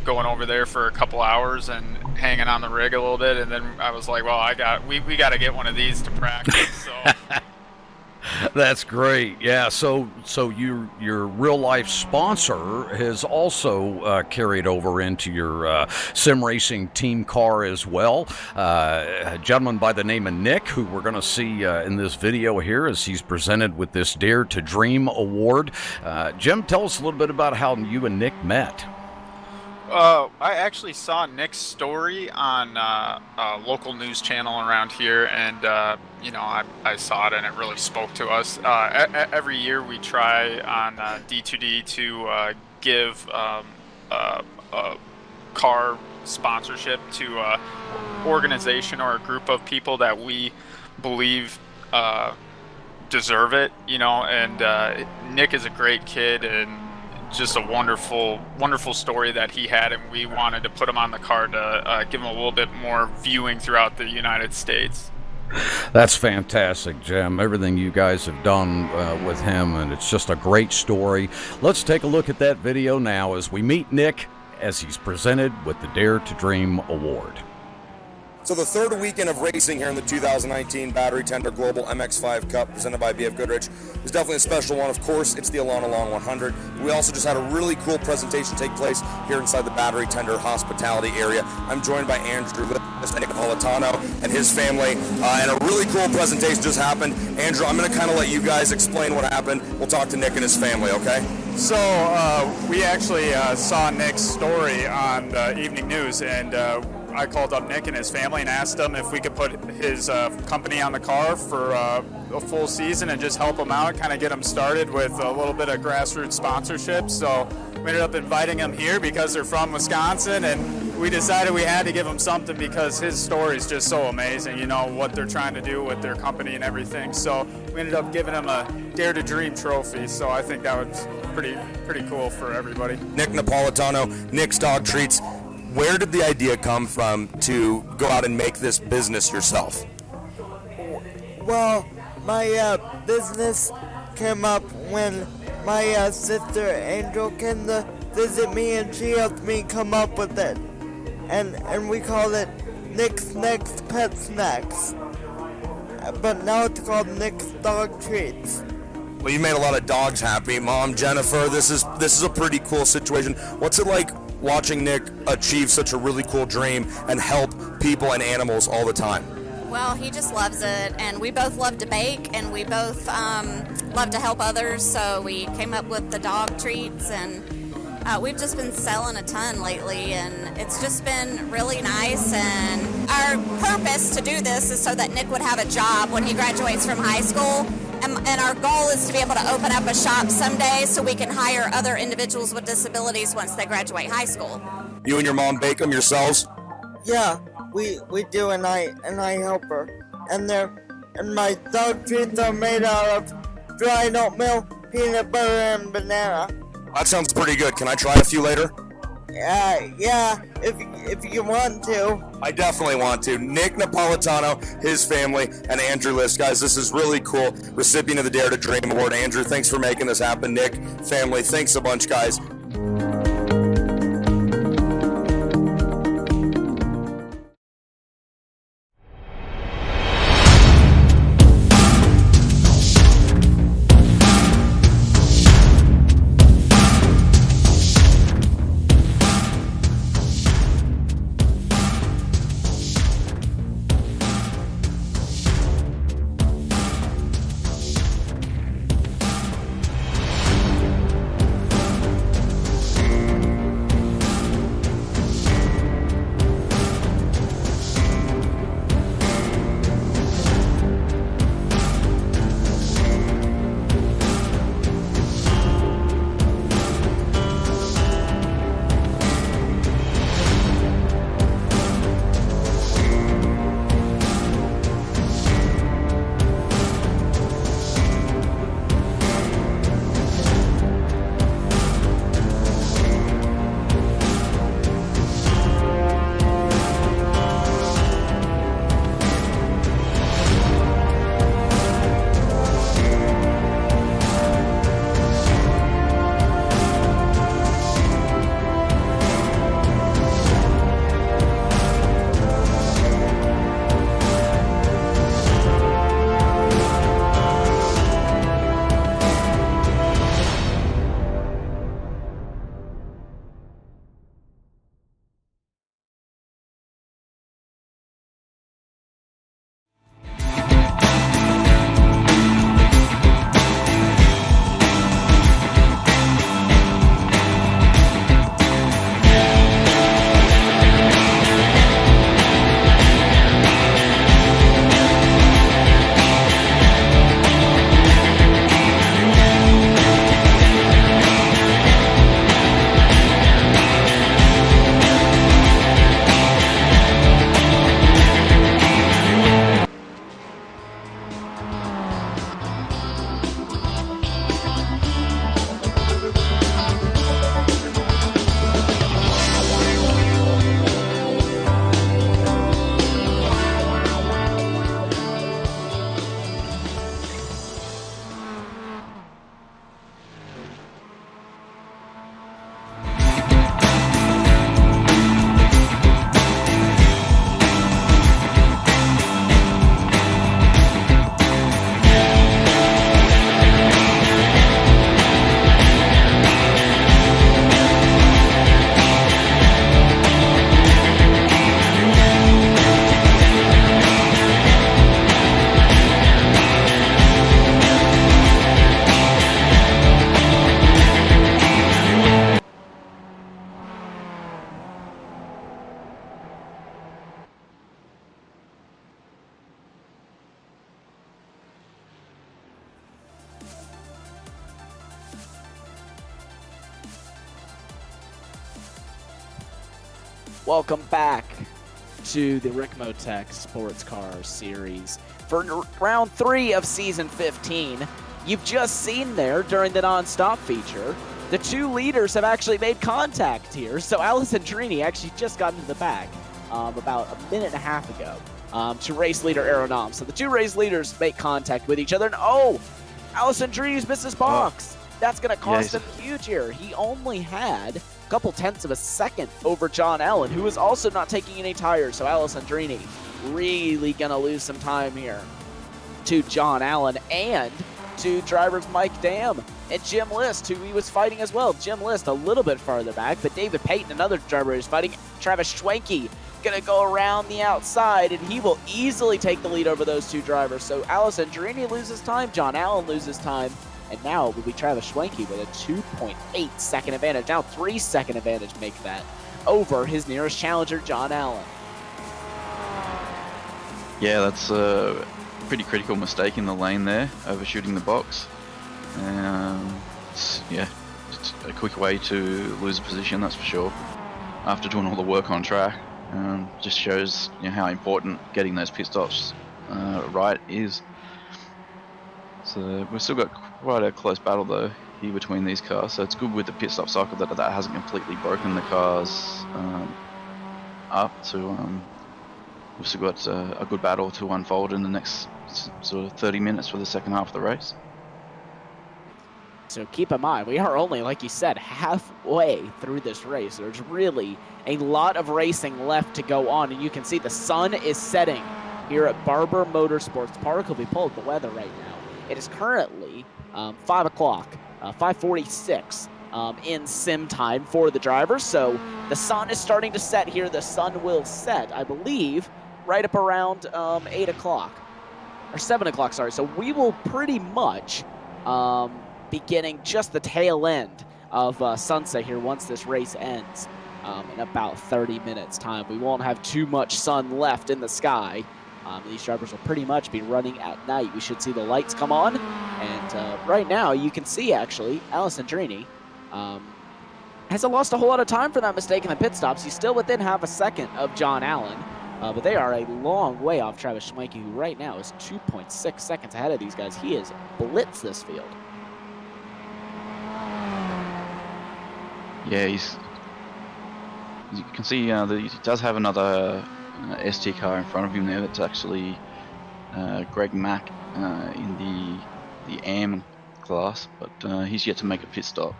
S5: going over there for a couple hours and hanging on the rig a little bit, and then I was like, well, we got to get one of these to practice. So
S4: That's great. Yeah, so your real life sponsor has also carried over into your sim racing team car as well. A gentleman by the name of Nick, who we're going to see in this video here as he's presented with this Dare to Dream award. Jim, tell us a little bit about how you and Nick met.
S5: I actually saw Nick's story on a local news channel around here, and I saw it and it really spoke to us. Every year we try on D2D to give a car sponsorship to an organization or a group of people that we believe deserve it, and Nick is a great kid and just a wonderful story that he had, and we wanted to put him on the card to give him a little bit more viewing throughout the United States.
S6: That's fantastic, Jim. Everything you guys have done with him, and it's just a great story. Let's take a look at that video now as we meet Nick as he's presented with the Dare to Dream Award.
S7: So the third weekend of racing here in the 2019 Battery Tender Global MX5 Cup presented by BF Goodrich is definitely a special one. Of course, it's the Alana Long 100. We also just had a really cool presentation take place here inside the Battery Tender hospitality area. I'm joined by Andrew and Nick Napolitano and his family, and a really cool presentation just happened. Andrew, I'm going to kind of let you guys explain what happened. We'll talk to Nick and his family, okay?
S8: So we actually saw Nick's story on the evening news, and I called up Nick and his family and asked them if we could put his company on the car for a full season and just help him out, kind of get him started with a little bit of grassroots sponsorship. So we ended up inviting him here because they're from Wisconsin, and we decided we had to give him something because his story is just so amazing, you know, what they're trying to do with their company and everything. So we ended up giving him a Dare to Dream trophy. So I think that was pretty cool for everybody.
S7: Nick Napolitano, Nick's Dog Treats. Where did the idea come from to go out and make this business yourself?
S9: Well, my business came up when my sister Angel came to visit me, and she helped me come up with it. And we call it Nick's Next Pet Snacks. But now it's called Nick's Dog Treats.
S7: Well, you made a lot of dogs happy. Mom, Jennifer, this is a pretty cool situation. What's it like watching Nick achieve such a really cool dream and help people and animals all the time?
S10: Well, he just loves it, and we both love to bake, and we both love to help others, so we came up with the dog treats, and we've just been selling a ton lately, and it's just been really nice. And our purpose to do this is so that Nick would have a job when he graduates from high school. And our goal is to be able to open up a shop someday so we can hire other individuals with disabilities once they graduate high school.
S7: You and your mom bake them yourselves?
S9: Yeah, we do, and I help her. And my dog treats are made out of dried oatmeal, peanut butter, and banana.
S7: That sounds pretty good. Can I try a few later?
S9: Yeah, if you want to.
S7: I definitely want to. Nick Napolitano, his family, and Andrew List. Guys, this is really cool. Recipient of the Dare to Dream Award. Andrew, thanks for making this happen. Nick, family, thanks a bunch, guys.
S2: Welcome back to the Ricmotech Sports Car Series for round 3 of season 15. You've just seen there during the non-stop feature, the 2 leaders have actually made contact here. So Alice and Trini actually just got into the back about a minute and a half ago to race leader Aeronom. So the 2 race leaders make contact with each other, and Alice and Trini's missed his box. That's going to cost him huge here. He only had a couple tenths of a second over John Allen, who was also not taking any tires. So Alice and Trini really going to lose some time here to John Allen and to drivers Mike Dam and Jim List, who he was fighting as well. Jim List a little bit farther back, but David Payton, another driver who's fighting. Travis Schwenke going to go around the outside, and he will easily take the lead over those 2 drivers. So Alice Andrini loses time, John Allen loses time, and now it will be Travis Schwenke with a 2.8 second advantage. Now 3 second advantage make that over his nearest challenger, John Allen.
S3: Yeah, that's a pretty critical mistake in the lane there, overshooting the box. It's a quick way to lose a position, that's for sure. After doing all the work on track, just shows how important getting those pit stops right is. So we've still got quite a close battle though here between these cars. So it's good with the pit stop cycle that hasn't completely broken the cars up. So we've still got a good battle to unfold in the next sort of 30 minutes for the second half of the race.
S2: So keep in mind, we are only, like you said, halfway through this race. There's really a lot of racing left to go on, and you can see the sun is setting here at Barber Motorsports Park. We'll be pulling the weather right now. It is currently 5 o'clock, 5:46 in sim time for the drivers. So the sun is starting to set here. The sun will set, I believe, right up around 8 o'clock, or 7 o'clock, sorry. So we will pretty much beginning just the tail end of sunset here once this race ends in about 30 minutes time. We won't have too much sun left in the sky. These drivers will pretty much be running at night. We should see the lights come on, and right now you can see actually Alice Andrini hasn't lost a whole lot of time for that mistake in the pit stops. He's still within half a second of John Allen, but they are a long way off Travis Schwenke, who right now is 2.6 seconds ahead of these guys. He has blitzed this field.
S3: Yeah, you can see that he does have another ST car in front of him there. That's actually Greg Mack in the AM class, but he's yet to make a pit stop.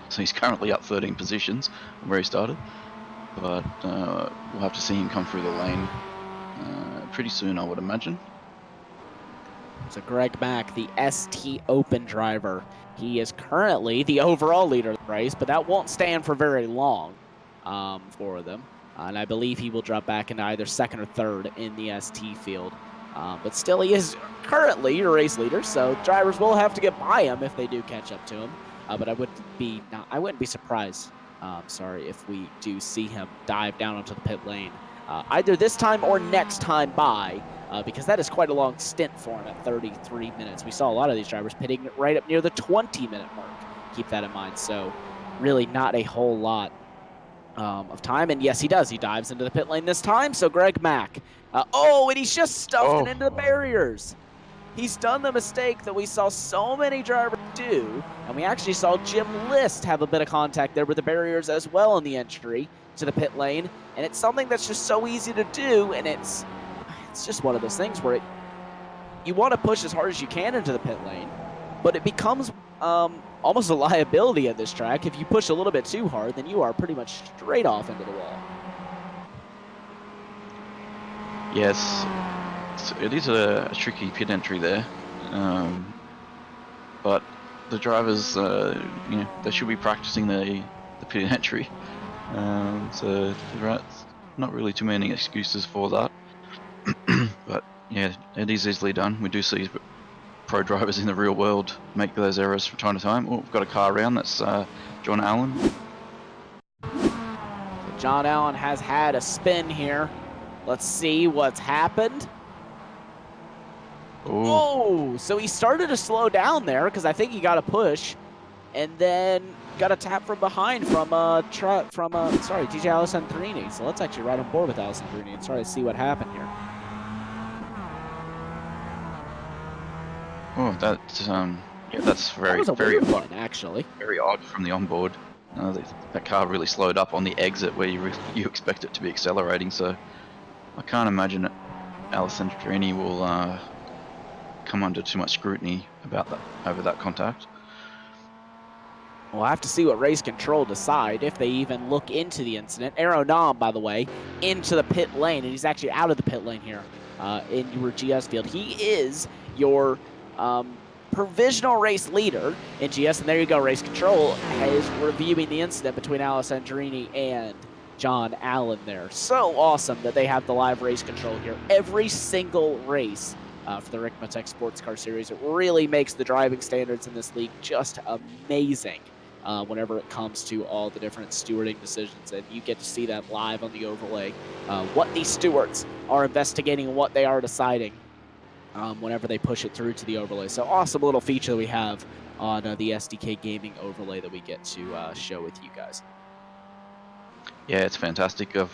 S3: So he's currently up 13 positions from where he started, but we'll have to see him come through the lane pretty soon, I would imagine.
S2: So Greg Mack, the ST Open driver, he is currently the overall leader of the race, but that won't stand for very long for them. And I believe he will drop back into either second or third in the ST field. But still, he is currently your race leader, so drivers will have to get by him if they do catch up to him. But I wouldn't be surprised, if we do see him dive down onto the pit lane, either this time or next time by. Because that is quite a long stint for him at 33 minutes. We saw a lot of these drivers pitting right up near the 20-minute mark. Keep that in mind. So really not a whole lot of time. And yes, he does. He dives into the pit lane this time. So Greg Mack. And he's just stuffed it into the barriers. He's done the mistake that we saw so many drivers do. And we actually saw Jim List have a bit of contact there with the barriers as well in the entry to the pit lane. And it's something that's just so easy to do. And it's just one of those things where you want to push as hard as you can into the pit lane, but it becomes almost a liability at this track. If you push a little bit too hard, then you are pretty much straight off into the wall.
S3: Yes, it is a tricky pit entry there, but the drivers, they should be practicing the pit entry, so there's not really too many excuses for that. But yeah, it is easily done. We do see pro drivers in the real world make those errors from time to time. Oh, we've got a car around. That's John Allen.
S2: So John Allen has had a spin here. Let's see what's happened. Oh, so he started to slow down there because I think he got a push. and then got a tap from behind from DJ Alessandrini. So let's actually ride on board with Alessandrini and try to see what happened here.
S3: Oh, that's
S2: That was a
S3: very
S2: weird
S3: odd,
S2: one, actually.
S3: very odd from the onboard. That car really slowed up on the exit where you expect it to be accelerating. So I can't imagine that Alessandrini will come under too much scrutiny over that contact.
S2: We'll have to see what race control decide, if they even look into the incident. Aeronam, by the way, into the pit lane, and he's actually out of the pit lane here in your GS field. He is your provisional race leader in GS, and there you go. Race control is reviewing the incident between Alessandrini and John Allen there. So awesome that they have the live race control here. Every single race for the Ricmotech Sports Car Series. It really makes the driving standards in this league just amazing whenever it comes to all the different stewarding decisions, and you get to see that live on the overlay, what these stewards are investigating and what they are deciding whenever they push it through to the overlay. So awesome little feature that we have on the SDK Gaming overlay that we get to show with you guys.
S3: Yeah, it's fantastic. I've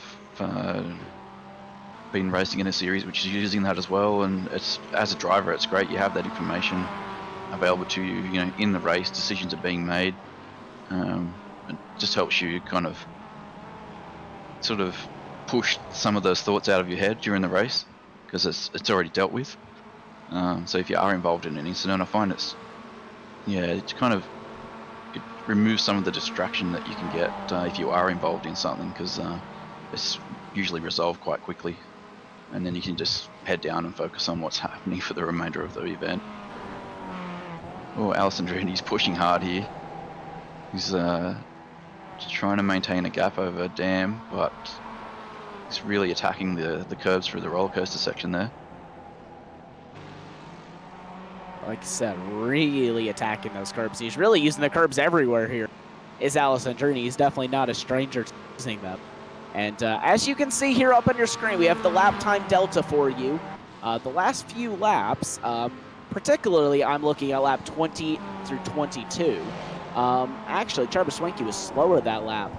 S3: been racing in a series which is using that as well, and it's, as a driver, it's great. You have that information available to you. You know, in the race, decisions are being made. It just helps you kind of sort of push some of those thoughts out of your head during the race, because it's already dealt with. So if you are involved in an incident, I find it removes some of the distraction that you can get if you are involved in something, because it's usually resolved quite quickly, and then you can just head down and focus on what's happening for the remainder of the event. Oh, Alessandrini's pushing hard here. He's trying to maintain a gap over Dam, but he's really attacking the curves through the roller coaster section there.
S2: Like I said, really attacking those curbs. He's really using the curbs everywhere here. Is Alessandrini. He's definitely not a stranger to using them. And as you can see here up on your screen, we have the lap time delta for you. The last few laps, particularly I'm looking at lap 20 through 22. Actually, Travis Swanky was slower that lap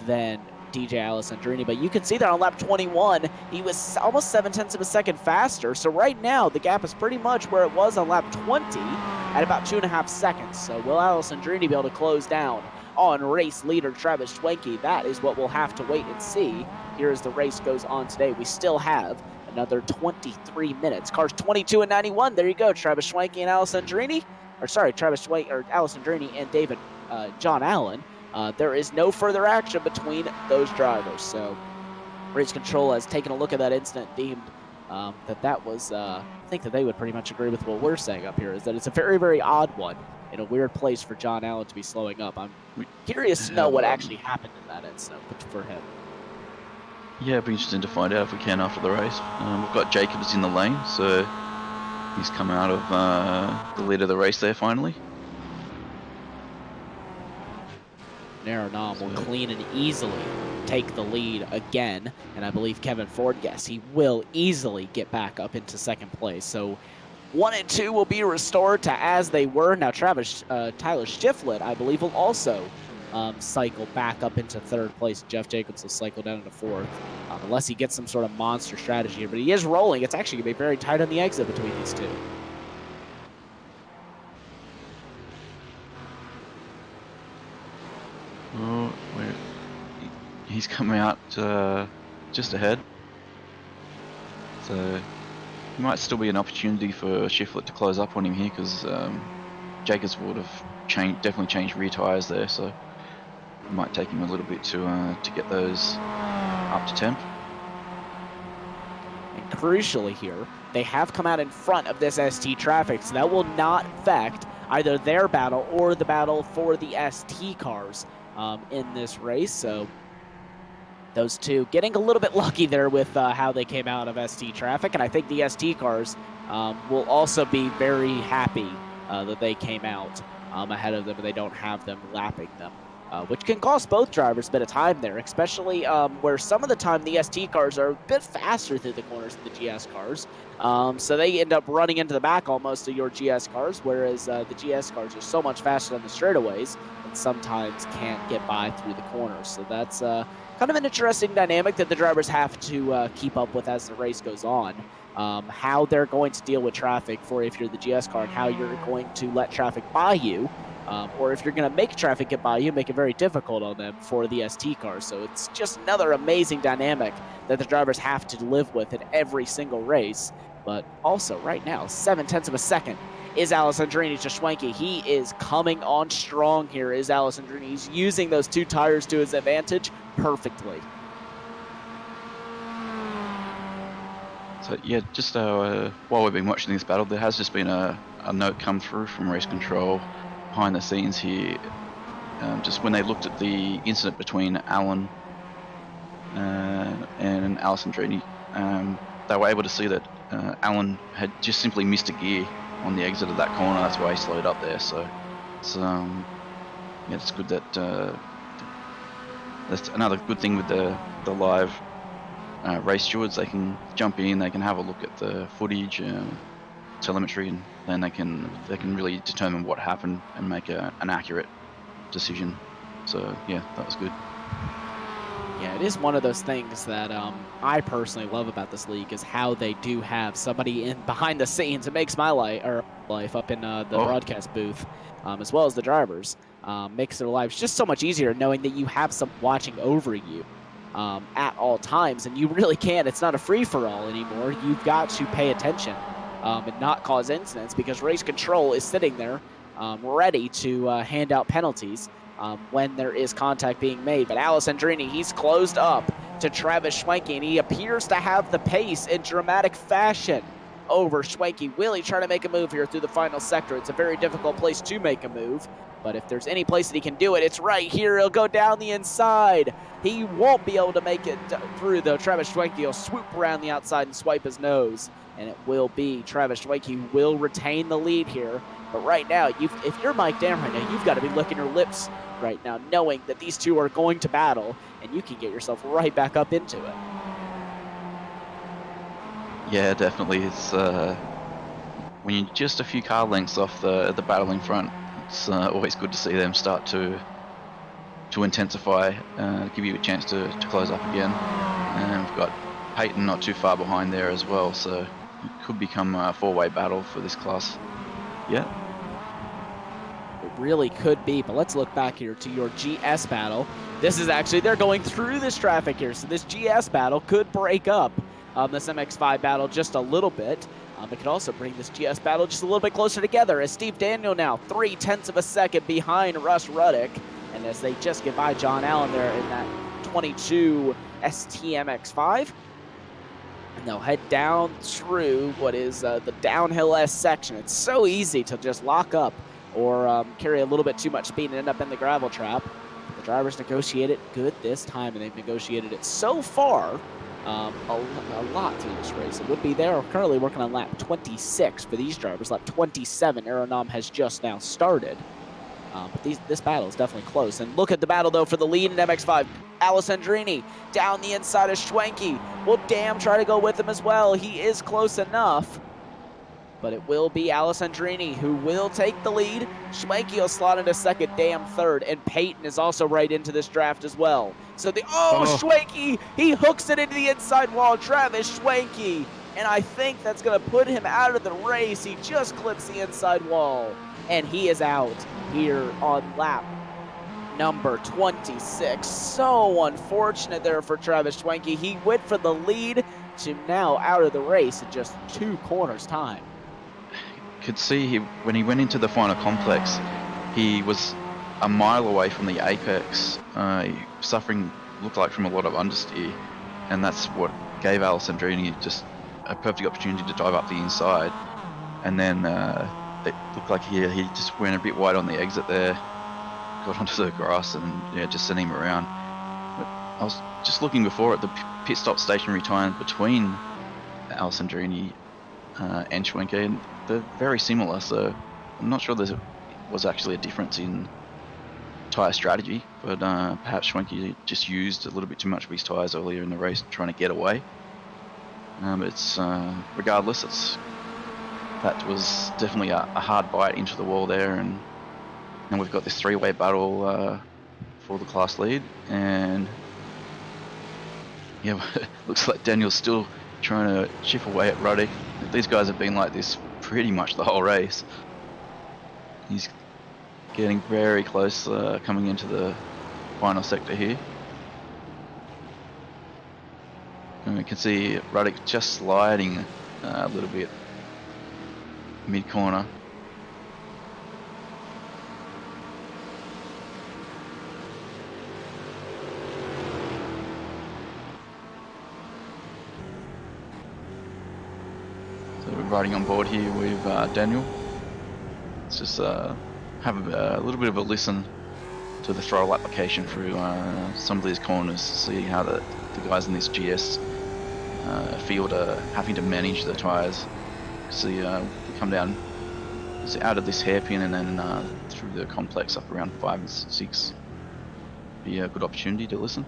S2: than DJ Alessandrini, but you can see that on lap 21, he was almost 0.7 of a second faster. So right now, the gap is pretty much where it was on lap 20 at about 2.5 seconds. So will Alessandrini be able to close down on race leader Travis Swanky? That is what we'll have to wait and see here as the race goes on today. We still have another 23 minutes. Cars 22 and 91. There you go, Travis Swanky and Alessandrini. Alessandrini and John Allen. There is no further action between those drivers. So race control has taken a look at that incident, deemed that was, I think that they would pretty much agree with what we're saying up here, is that it's a very, very odd one in a weird place for John Allen to be slowing up. I'm curious to know what actually happened in that incident for him.
S3: Yeah, it'll be interesting to find out if we can after the race. We've got Jacobs in the lane, so he's come out of the lead of the race there finally.
S2: Aeronam will clean and easily take the lead again, and I believe Kevin Ford, yes, he will easily get back up into second place. So 1 and 2 will be restored to as they were. Now Tyler Shiflett, I believe, will also cycle back up into third place. Jeff Jacobs will cycle down into fourth, unless he gets some sort of monster strategy here. But he is rolling. It's actually going to be very tight on the exit between these two.
S3: Oh, he's coming out just ahead. So there might still be an opportunity for Shiflett to close up on him here, because Jacobs would have definitely changed rear tyres there, so it might take him a little bit to get those up to temp.
S2: And crucially here, they have come out in front of this ST traffic, so that will not affect either their battle or the battle for the ST cars in this race. So those two getting a little bit lucky there with how they came out of ST traffic, and I think the ST cars will also be very happy that they came out ahead of them and they don't have them lapping them which can cost both drivers a bit of time there, especially where some of the time the ST cars are a bit faster through the corners than the GS cars. So they end up running into the back almost of your GS cars, whereas the GS cars are so much faster on the straightaways and sometimes can't get by through the corners. So that's kind of an interesting dynamic that the drivers have to keep up with as the race goes on. How they're going to deal with traffic for if you're the GS car and how you're going to let traffic by you. Or if you're going to make traffic get by you, make it very difficult on them for the ST cars. So it's just another amazing dynamic that the drivers have to live with in every single race. But also, right now, 0.7 of a second is Alessandrini to Schwenke. He is coming on strong here, is Alessandrini. He's using those 2 tires to his advantage perfectly.
S3: So yeah, just while we've been watching this battle, there has just been a note come through from race control behind the scenes here. Just when they looked at the incident between Alan and Alessandrini, they were able to see that Alan had just simply missed a gear on the exit of that corner. That's why he slowed up there. So it's yeah, it's good that that's another good thing with the live race stewards. They can jump in, they can have a look at the footage, telemetry, and then they can really determine what happened and make an accurate decision. So yeah, that was good.
S2: Yeah, it is one of those things that I personally love about this league is how they do have somebody in behind the scenes. It makes my life up in the broadcast booth, as well as the drivers, makes their lives just so much easier knowing that you have someone watching over you at all times, and you really can't. It's not a free-for-all anymore. You've got to pay attention and not cause incidents because race control is sitting there ready to hand out penalties when there is contact being made. But Alessandrini, he's closed up to Travis Schwenke, and he appears to have the pace in dramatic fashion over Schwenke. Will he try to make a move here through the final sector? It's a very difficult place to make a move, but if there's any place that he can do it, it's right here. He'll go down the inside. He won't be able to make it through, though. Travis Schwenke will swoop around the outside and swipe his nose, and it will be Travis Schwenke who will retain the lead here. But right now, if you're Mike Dam right now, you've got to be licking your lips right now, knowing that these two are going to battle, and you can get yourself right back up into it.
S3: Yeah, definitely. It's when you're just a few car lengths off the battling front, it's always good to see them start to intensify, give you a chance to close up again. And we've got Peyton not too far behind there as well, so it could become a 4-way battle for this class. Yeah.
S2: It really could be, but let's look back here to your GS battle. This is actually, they're going through this traffic here, so this GS battle could break up this MX-5 battle just a little bit. It could also bring this GS battle just a little bit closer together as Steve Daniel now 0.3 of a second behind Russ Ruddick, and as they just get by John Allen there in that 22 STMX5. And they'll head down through what is the downhill S section. It's so easy to just lock up or carry a little bit too much speed and end up in the gravel trap. The drivers negotiate it good this time, and they've negotiated it so far a lot through this race. It would be there. We're currently working on lap 26 for these drivers. Lap 27, Aeronom has just now started. But this battle is definitely close. And look at the battle, though, for the lead in MX-5. Alessandrini down the inside of Schwenke. Will Dam try to go with him as well? He is close enough. But it will be Alessandrini who will take the lead. Schwenke will slot into second, Dam third, and Peyton is also right into this draft as well. So Schwenke, he hooks it into the inside wall. Travis Schwenke, and I think that's going to put him out of the race. He just clips the inside wall, and he is out here on lap number 26. So unfortunate there for Travis Schwenke. He went for the lead to now out of the race in just 2 corners time.
S3: Could see when he went into the final complex, he was a mile away from the apex, suffering, looked like, from a lot of understeer, and that's what gave Alessandrini just a perfect opportunity to dive up the inside. And then it looked like he just went a bit wide on the exit there, got onto the grass, and just sent him around. But I was just looking before at the pit stop stationary time between Alessandrini and Schwenke, and they're very similar, so I'm not sure there was actually a difference in tyre strategy, but perhaps Schwenke just used a little bit too much of his tyres earlier in the race trying to get away. It's regardless, that was definitely a hard bite into the wall there, and we've got this three-way battle for the class lead, and yeah, looks like Daniel's still trying to chip away at Ruddick. These guys have been like this pretty much the whole race. He's getting very close coming into the final sector here. And we can see Ruddick just sliding a little bit mid-corner. So we're riding on board here with Daniel. Let's just have a little bit of a listen to the throttle application through some of these corners, see how the guys in this GS field are having to manage the tyres. See, we come down out of this hairpin and then through the complex up around 5 and 6. Be a good opportunity to listen.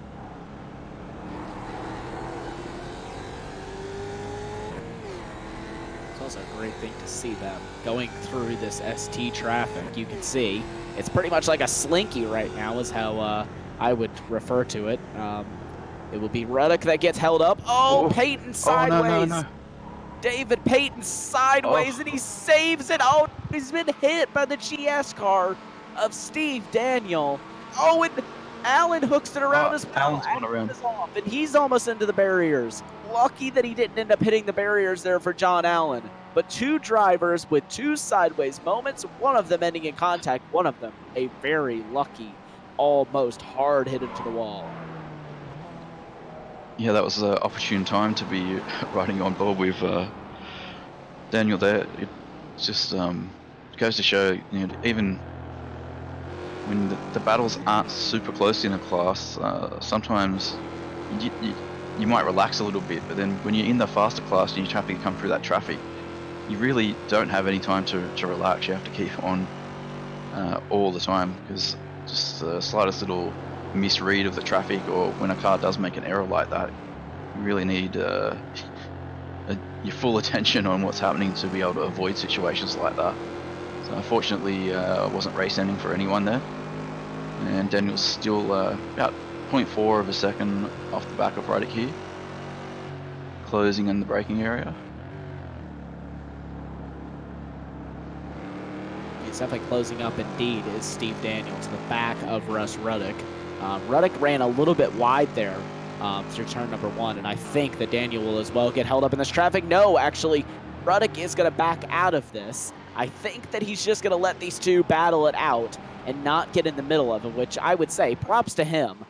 S2: It's also a great thing to see them going through this ST traffic. You can see it's pretty much like a slinky right now is how I would refer to it. It will be Ruddick that gets held up. Oh, Peyton sideways.
S3: No.
S2: David Peyton sideways, and he saves it. Oh, he's been hit by the GS car of Steve Daniel. Oh, and Allen hooks it around as well.
S3: Allen's going around.
S2: Is off, and he's almost into the barriers. Lucky that he didn't end up hitting the barriers there for John Allen. But two drivers with two sideways moments, one of them ending in contact, one of them a very lucky, almost hard hit into the wall.
S3: Yeah, that was an opportune time to be riding on board with Daniel there. It just goes to show, you know, even when the battles aren't super close in a class, sometimes you might relax a little bit, but then when you're in the faster class and you're having to come through that traffic, you really don't have any time to relax. You have to keep on all the time, because just the slightest little misread of the traffic, or when a car does make an error like that, you really need your full attention on what's happening to be able to avoid situations like that. So unfortunately, it wasn't race ending for anyone there, and Daniel's still about 0.4 of a second off the back of Ruddick here, closing in the braking area.
S2: He's definitely closing up indeed, is Steve Daniel to the back of Russ Ruddick. Ruddick ran a little bit wide there through turn number 1, and I think that Daniel will as well get held up in this traffic. No, actually, Ruddick is going to back out of this. I think that he's just going to let these two battle it out and not get in the middle of it, which I would say props to him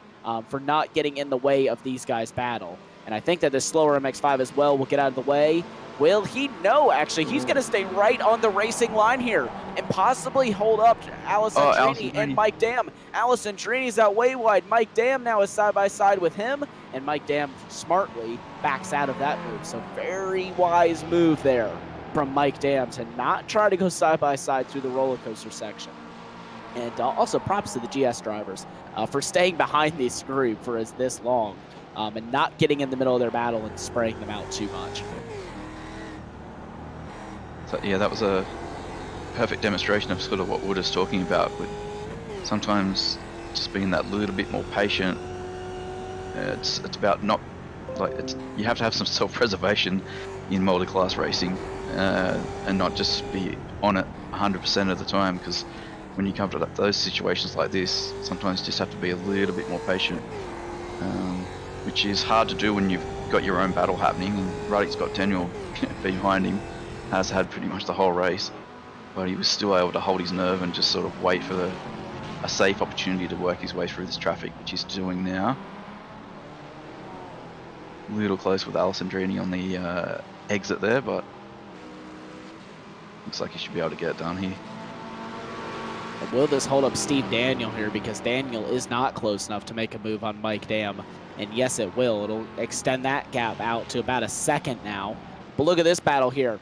S2: for not getting in the way of these guys' battle. And I think that this slower MX-5 as well will get out of the way. Will he? No, actually, he's going to stay right on the racing line here and possibly hold up Allison Trini and Mike Dam. Allison Trini's out way wide. Mike Dam now is side by side with him, and Mike Dam smartly backs out of that move. So very wise move there from Mike Dam to not try to go side by side through the roller coaster section. And also props to the GS drivers for staying behind this group for this long and not getting in the middle of their battle and spraying them out too much.
S3: So yeah, that was a perfect demonstration of sort of what Wood is talking about, with sometimes just being that little bit more patient. It's about not, like, you have to have some self-preservation in multi-class racing and not just be on it 100% of the time, because when you come to those situations like this, sometimes you just have to be a little bit more patient, which is hard to do when you've got your own battle happening, and Ruddick's got Daniel behind him, has had pretty much the whole race, but he was still able to hold his nerve and just sort of wait for a safe opportunity to work his way through this traffic, which he's doing now. A little close with Allison Drini on the exit there, but looks like he should be able to get it done here.
S2: But will this hold up Steve Daniel here, because Daniel is not close enough to make a move on Mike Dam? And yes, it will. It'll extend that gap out to about a second now. But look at this battle here.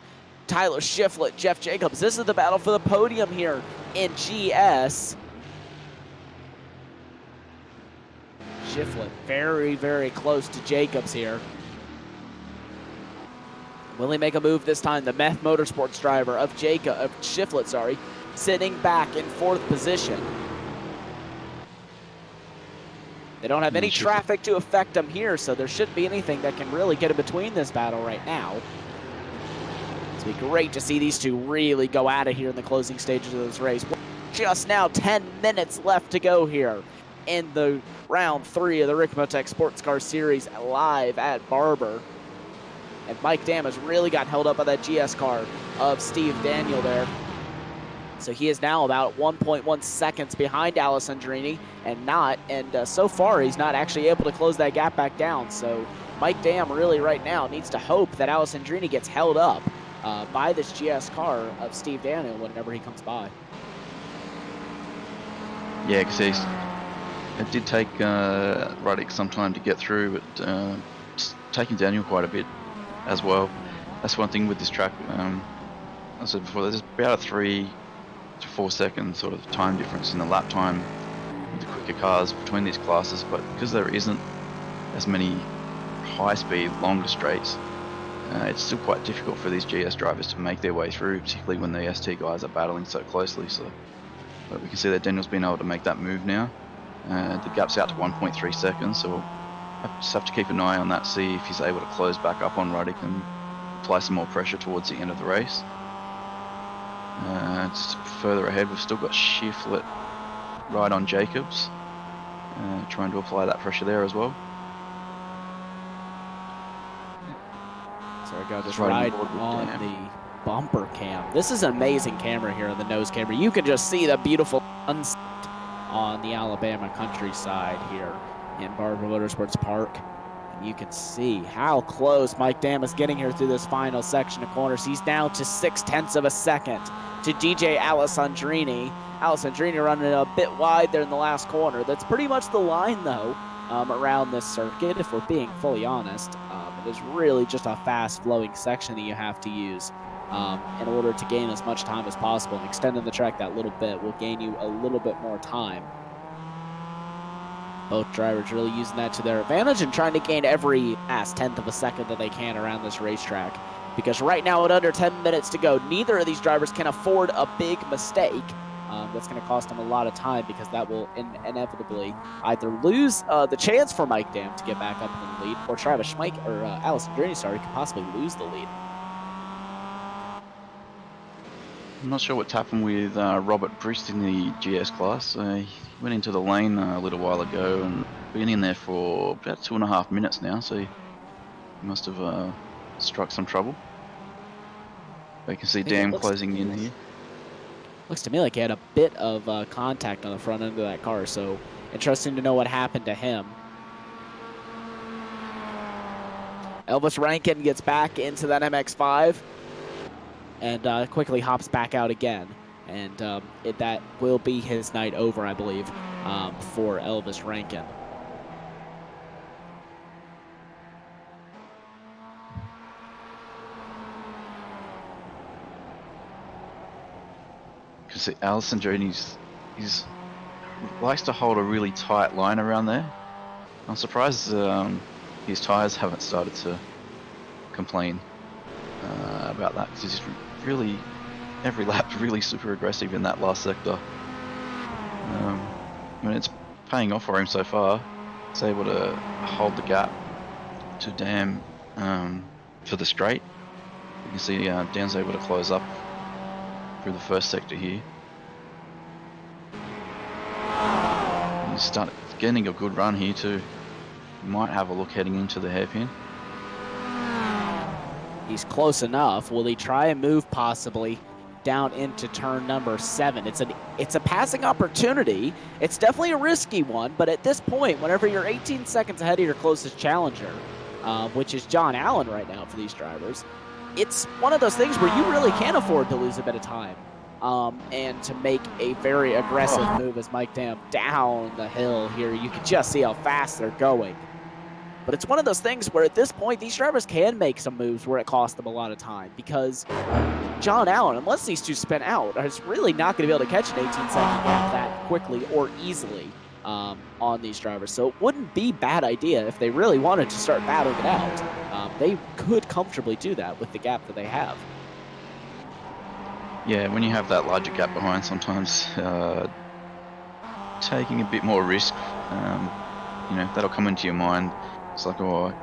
S2: Tyler Shiflett, Jeff Jacobs. This is the battle for the podium here in GS. Shiflett very, very close to Jacobs here. Will he make a move this time? The Meth Motorsports driver of Shiflett, sorry, sitting back in 4th position. They don't have any traffic to affect him here, so there shouldn't be anything that can really get in between this battle right now. It'll be great to see these two really go at it here in the closing stages of this race. Just now 10 minutes left to go here in the round 3 of the Ricmotech Sports Car Series live at Barber. And Mike Dam has really got held up by that GS car of Steve Daniel there. So he is now about 1.1 seconds behind Alessandrini, and so far he's not actually able to close that gap back down. So Mike Dam really right now needs to hope that Alessandrini gets held up by this GS car of Steve Daniel whenever he comes by.
S3: Yeah, because it did take Ruddick some time to get through, but it's taking Daniel quite a bit as well. That's one thing with this track. I said before, there's about a 3 to 4 second sort of time difference in the lap time with the quicker cars between these classes, but because there isn't as many high-speed, longer straights, it's still quite difficult for these GS drivers to make their way through, particularly when the ST guys are battling so closely. So, but we can see that Daniel's been able to make that move now. The gap's out to 1.3 seconds, so we'll just have to keep an eye on that, see if he's able to close back up on Ruddick and apply some more pressure towards the end of the race. It's further ahead, we've still got Shiflett right on Jacobs, trying to apply that pressure there as well.
S2: So I got this right on the bumper cam. This is an amazing camera here on the nose camera. You can just see the beautiful sunset on the Alabama countryside here in Barber Motorsports Park. And you can see how close Mike Dam is getting here through this final section of corners. He's down to 0.6 of a second to DJ Alessandrini. Alessandrini running a bit wide there in the last corner. That's pretty much the line, though, around this circuit, if we're being fully honest. It is really just a fast-flowing section that you have to use in order to gain as much time as possible. And extending the track that little bit will gain you a little bit more time. Both drivers really using that to their advantage and trying to gain every last 1/10 of a second that they can around this racetrack. Because right now, at under 10 minutes to go, neither of these drivers can afford a big mistake. That's going to cost them a lot of time, because that will inevitably either lose the chance for Mike Dam to get back up in the lead, or Travis Schmeich, or Alessandrini, sorry, could possibly lose the lead.
S3: I'm not sure what's happened with Robert Brist in the GS class. He went into the lane a little while ago and been in there for about 2.5 minutes now, so he must have struck some trouble. But you can see Dam closing in here.
S2: Looks to me like he had a bit of contact on the front end of that car, so interesting to know what happened to him. Elvis Rankin gets back into that MX-5 and quickly hops back out again. And that will be his night over, I believe, for Elvis Rankin.
S3: Because Alessandrini, he's likes to hold a really tight line around there. I'm surprised his tyres haven't started to complain about that, because he's really, every lap, really super aggressive in that last sector. I mean, it's paying off for him so far. He's able to hold the gap to Dam for the straight. You can see Dam's able to close up through the first sector here. He's started getting a good run here too. He might have a look heading into the hairpin.
S2: He's close enough. Will he try and move possibly down into turn number 7? It's a passing opportunity. It's definitely a risky one, but at this point, whenever you're 18 seconds ahead of your closest challenger, which is John Allen right now for these drivers, it's one of those things where you really can't afford to lose a bit of time and to make a very aggressive move as Mike Dam down the hill here. You can just see how fast they're going. But it's one of those things where at this point, these drivers can make some moves where it costs them a lot of time, because John Allen, unless these two spin out, is really not going to be able to catch an 18-second gap that quickly or easily. on these drivers. So it wouldn't be a bad idea if they really wanted to start battling it out. They could comfortably do that with the gap that they have.
S3: Yeah, when you have that larger gap behind, sometimes taking a bit more risk, that'll come into your mind. It's like, oh,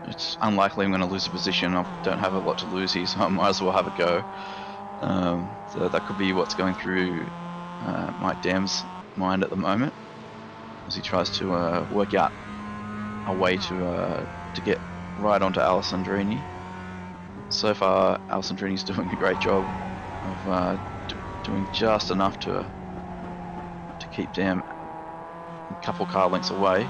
S3: it's unlikely I'm going to lose a position. I don't have a lot to lose here, so I might as well have a go. So that could be what's going through Mike Dam's mind at the moment, as he tries to work out a way to get right onto Alessandrini. So far, Alessandrini's doing a great job of doing just enough to keep Dam a couple car lengths away.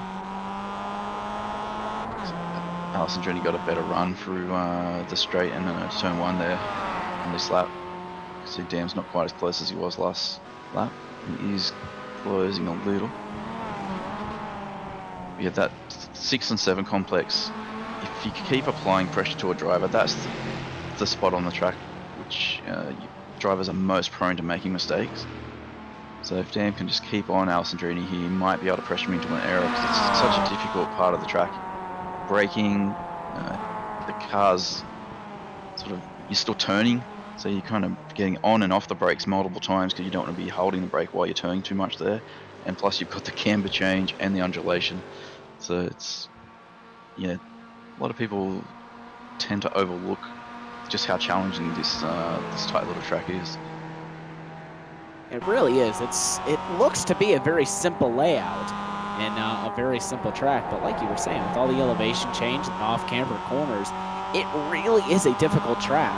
S3: Alessandrini got a better run through the straight and turn 1 there on this lap. See, Dam's not quite as close as he was last lap. He is closing a little. Yeah, that 6 and 7 complex, if you keep applying pressure to a driver, that's the spot on the track which drivers are most prone to making mistakes. So if Dam can just keep on Alessandrini, he might be able to pressure him into an error, because it's such a difficult part of the track. Braking, the car's you're still turning, so you're kind of getting on and off the brakes multiple times because you don't want to be holding the brake while you're turning too much there. And plus you've got the camber change and the undulation. So it's, a lot of people tend to overlook just how challenging this tight little track is.
S2: It really is. It looks to be a very simple layout and a very simple track, but like you were saying, with all the elevation change and off-camber corners, it really is a difficult track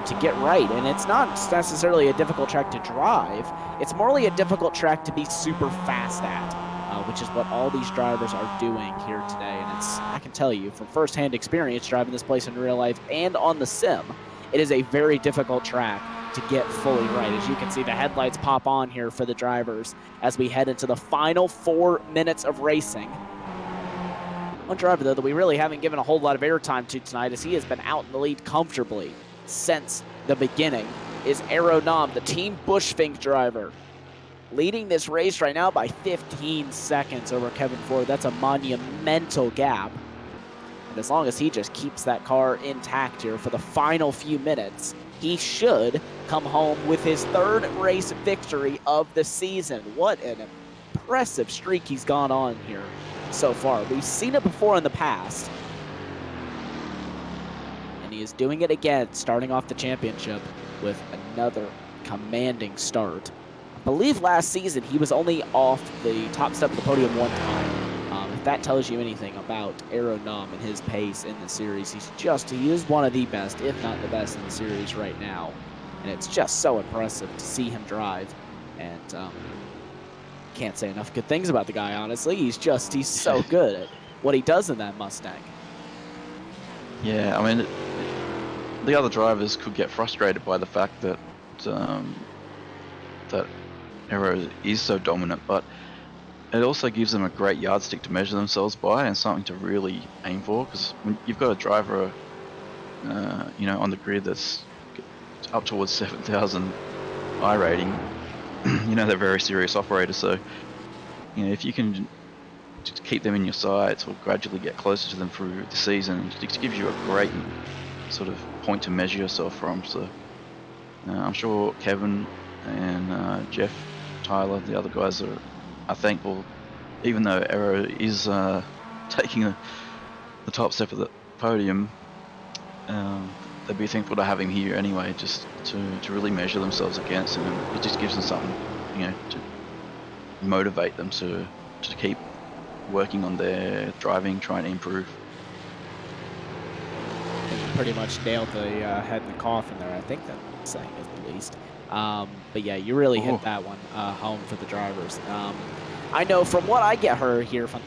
S2: to get right. And it's not necessarily a difficult track to drive. It's morely a difficult track to be super fast at, which is what all these drivers are doing here today. And I can tell you from firsthand experience driving this place in real life and on the sim, it is a very difficult track to get fully right. As you can see, the headlights pop on here for the drivers as we head into the final 4 minutes of racing. One driver, though, that we really haven't given a whole lot of airtime to tonight, as he has been out in the lead comfortably since the beginning, is Aero Nam, the Team Bushfink driver, leading this race right now by 15 seconds over Kevin Ford. That's a monumental gap. And as long as he just keeps that car intact here for the final few minutes, he should come home with his 3rd race victory of the season. What an impressive streak he's gone on here so far. We've seen it before in the past, and he is doing it again, starting off the championship with another commanding start. I believe last season he was only off the top step of the podium 1 time. If that tells you anything about Aero Nam and his pace in the series, he is one of the best, if not the best in the series right now. And it's just so impressive to see him drive. And can't say enough good things about the guy, honestly. He's so good at what he does in that Mustang.
S3: Yeah, I mean, the other drivers could get frustrated by the fact that that Aero is so dominant, but it also gives them a great yardstick to measure themselves by and something to really aim for, because when you've got a driver on the grid that's up towards 7,000 I rating, they're very serious operators. So if you can just keep them in your sights or gradually get closer to them through the season, it gives you a great sort of point to measure yourself from. So I'm sure Kevin and Jeff, Tyler, the other guys are thankful, even though Aero is taking the top step of the podium. They'd be thankful to have him here anyway, just to really measure themselves against him. And it just gives them something, to motivate them to keep working on their driving, trying to improve.
S2: Pretty much nailed the head in the coffin there. I think that's saying at the least. But yeah, you really hit that one home for the drivers. I know from what I get here from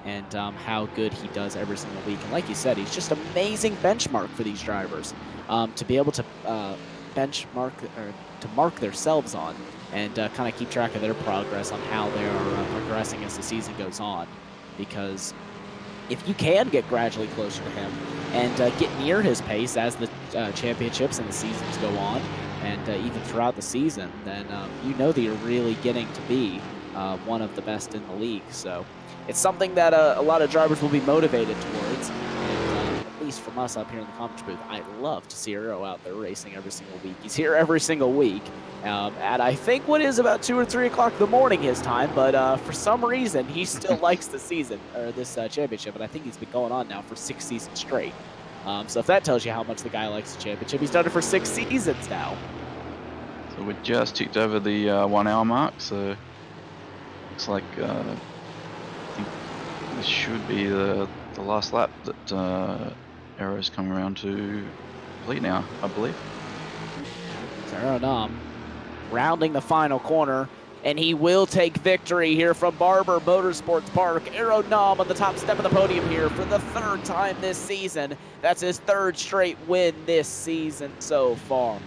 S2: and how good he does every single week. And like you said, he's just amazing benchmark for these drivers to be able to benchmark or to mark themselves on and kind of keep track of their progress on how they are progressing as the season goes on. Because if you can get gradually closer to him and get near his pace as the championships and the seasons go on, and even throughout the season, then you know that you're really getting to be one of the best in the league. So it's something that a lot of drivers will be motivated towards. And at least from us up here in the commentary booth, I love to see Arrow out there racing every single week. He's here every single week at I think what is about 2 or 3 o'clock in the morning his time, but for some reason he still likes the season or this championship, and I think he's been going on now for 6 seasons straight. So if that tells you how much the guy likes the championship, he's done it for 6 seasons now.
S3: So we just ticked over the 1 hour mark, so looks like I think this should be the last lap that Arrow's coming around to complete now, I believe.
S2: So Arrow Nam rounding the final corner, and he will take victory here from Barber Motorsports Park. Arrow Nam on the top step of the podium here for the 3rd time this season. That's his 3rd straight win this season so far.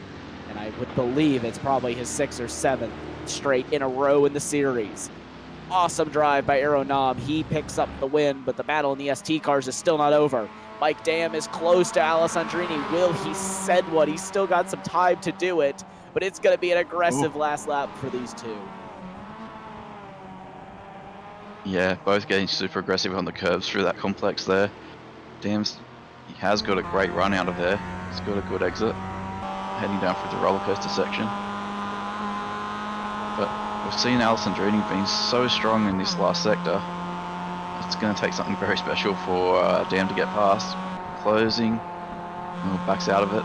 S2: And I would believe it's probably his 6th or 7th straight in a row in the series. Awesome drive by Arrow Nam. He picks up the win, but the battle in the ST cars is still not over. Mike Dam is close to Alessandrini. Will he said what? He's still got some time to do it, but it's going to be an aggressive last lap for these two.
S3: Yeah, both getting super aggressive on the curves through that complex there. Dam's, he has got a great run out of there. He's got a good exit, heading down through the roller coaster section. But we've seen Alessandrini being so strong in this last sector. It's going to take something very special for Dam to get past. Closing, backs out of it.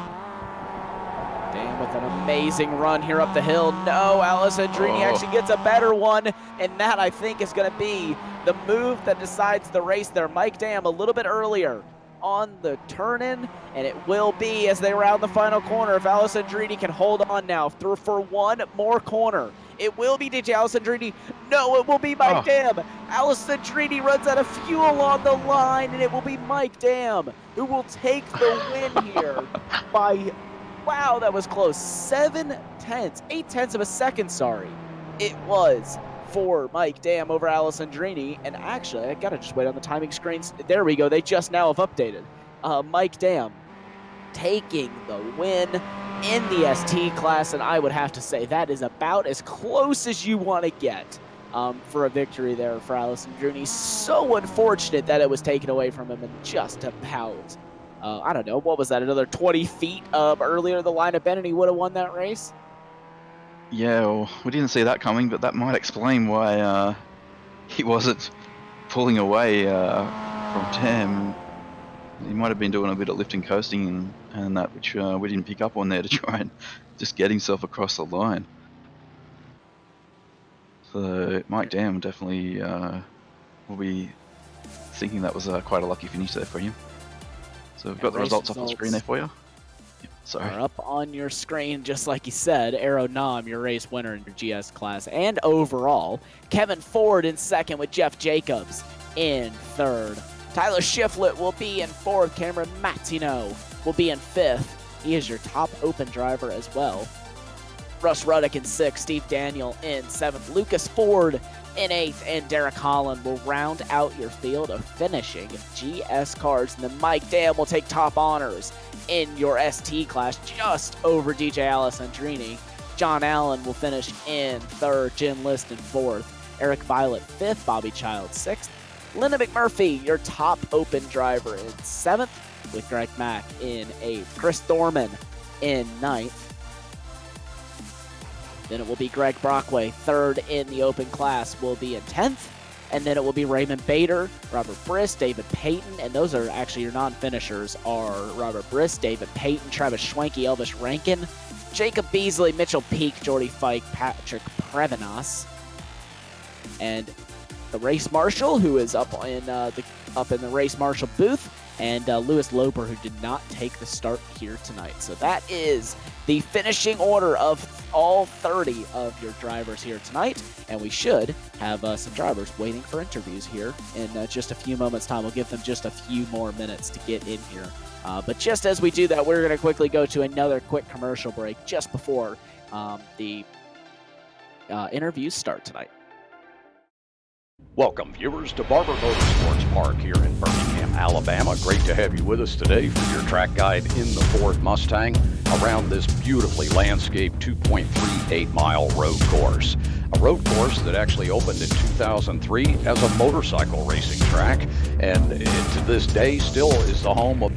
S2: Dam with an amazing run here up the hill. No, Alessandrini actually gets a better one, and that I think is going to be the move that decides the race there. Mike Dam a little bit earlier on the turn-in, and it will be as they round the final corner. If Alessandrini can hold on now for one more corner, it will be DJ Alessandrini. No, it will be Mike Dam. Alessandrini runs out of fuel on the line, and it will be Mike Dam who will take the win here by, wow, that was close. 8/10 of a second, sorry. It was for Mike Dam over Alessandrini, and actually, I gotta just wait on the timing screens. There we go, they just now have updated. Mike Dam taking the win in the ST class, and I would have to say that is about as close as you want to get for a victory there for Alessandrini. So unfortunate that it was taken away from him in just about, I don't know, what was that, another 20 feet earlier the line of Ben, and he would have won that race?
S3: Yeah, well, we didn't see that coming, but that might explain why he wasn't pulling away from Dam. He might have been doing a bit of lifting, coasting, and that, which we didn't pick up on there to try and just get himself across the line. So Mike Dam definitely will be thinking that was quite a lucky finish there for him. So we've got the results up on the screen there for you. Sorry.
S2: Are up on your screen, just like you said. Arrow Nam, your race winner in your GS class and overall. Kevin Ford in 2nd with Jeff Jacobs in 3rd. Tyler Shiflett will be in 4th. Cameron Matino will be in 5th. He is your top open driver as well. Russ Ruddick in 6th. Steve Daniel in 7th. Lucas Ford in 8th. And Derek Holland will round out your field of finishing GS cars. And then Mike Dam will take top honors in your ST class, just over DJ Alessandrini. John Allen will finish in 3rd. Jim List in 4th. Eric Violet 5th. Bobby Child 6th. Linda McMurphy, your top open driver in 7th, with Greg Mack in 8th. Chris Thorman in 9th. Then it will be Greg Brockway, 3rd in the open class, will be in 10th. And then it will be Raymond Bader, Robert Briss, David Payton, and those are actually your non-finishers are Robert Briss, David Payton, Travis Schwenke, Elvis Rankin, Jacob Beasley, Mitchell Peak, Jordy Fike, Patrick Prevenas, and the race marshal, who is up in the race marshal booth, and Lewis Loper, who did not take the start here tonight. So that is the finishing order of all 30 of your drivers here tonight, and we should have some drivers waiting for interviews here in just a few moments' time. We'll give them just a few more minutes to get in here. But just as we do that, we're going to quickly go to another quick commercial break just before the interviews start tonight.
S4: Welcome, viewers, to Barber Motorsports Park here in Birmingham, Alabama. Great to have you with us today for your track guide in the Ford Mustang around this beautifully landscaped 2.38-mile road course. A road course that actually opened in 2003 as a motorcycle racing track, and to this day still is the home of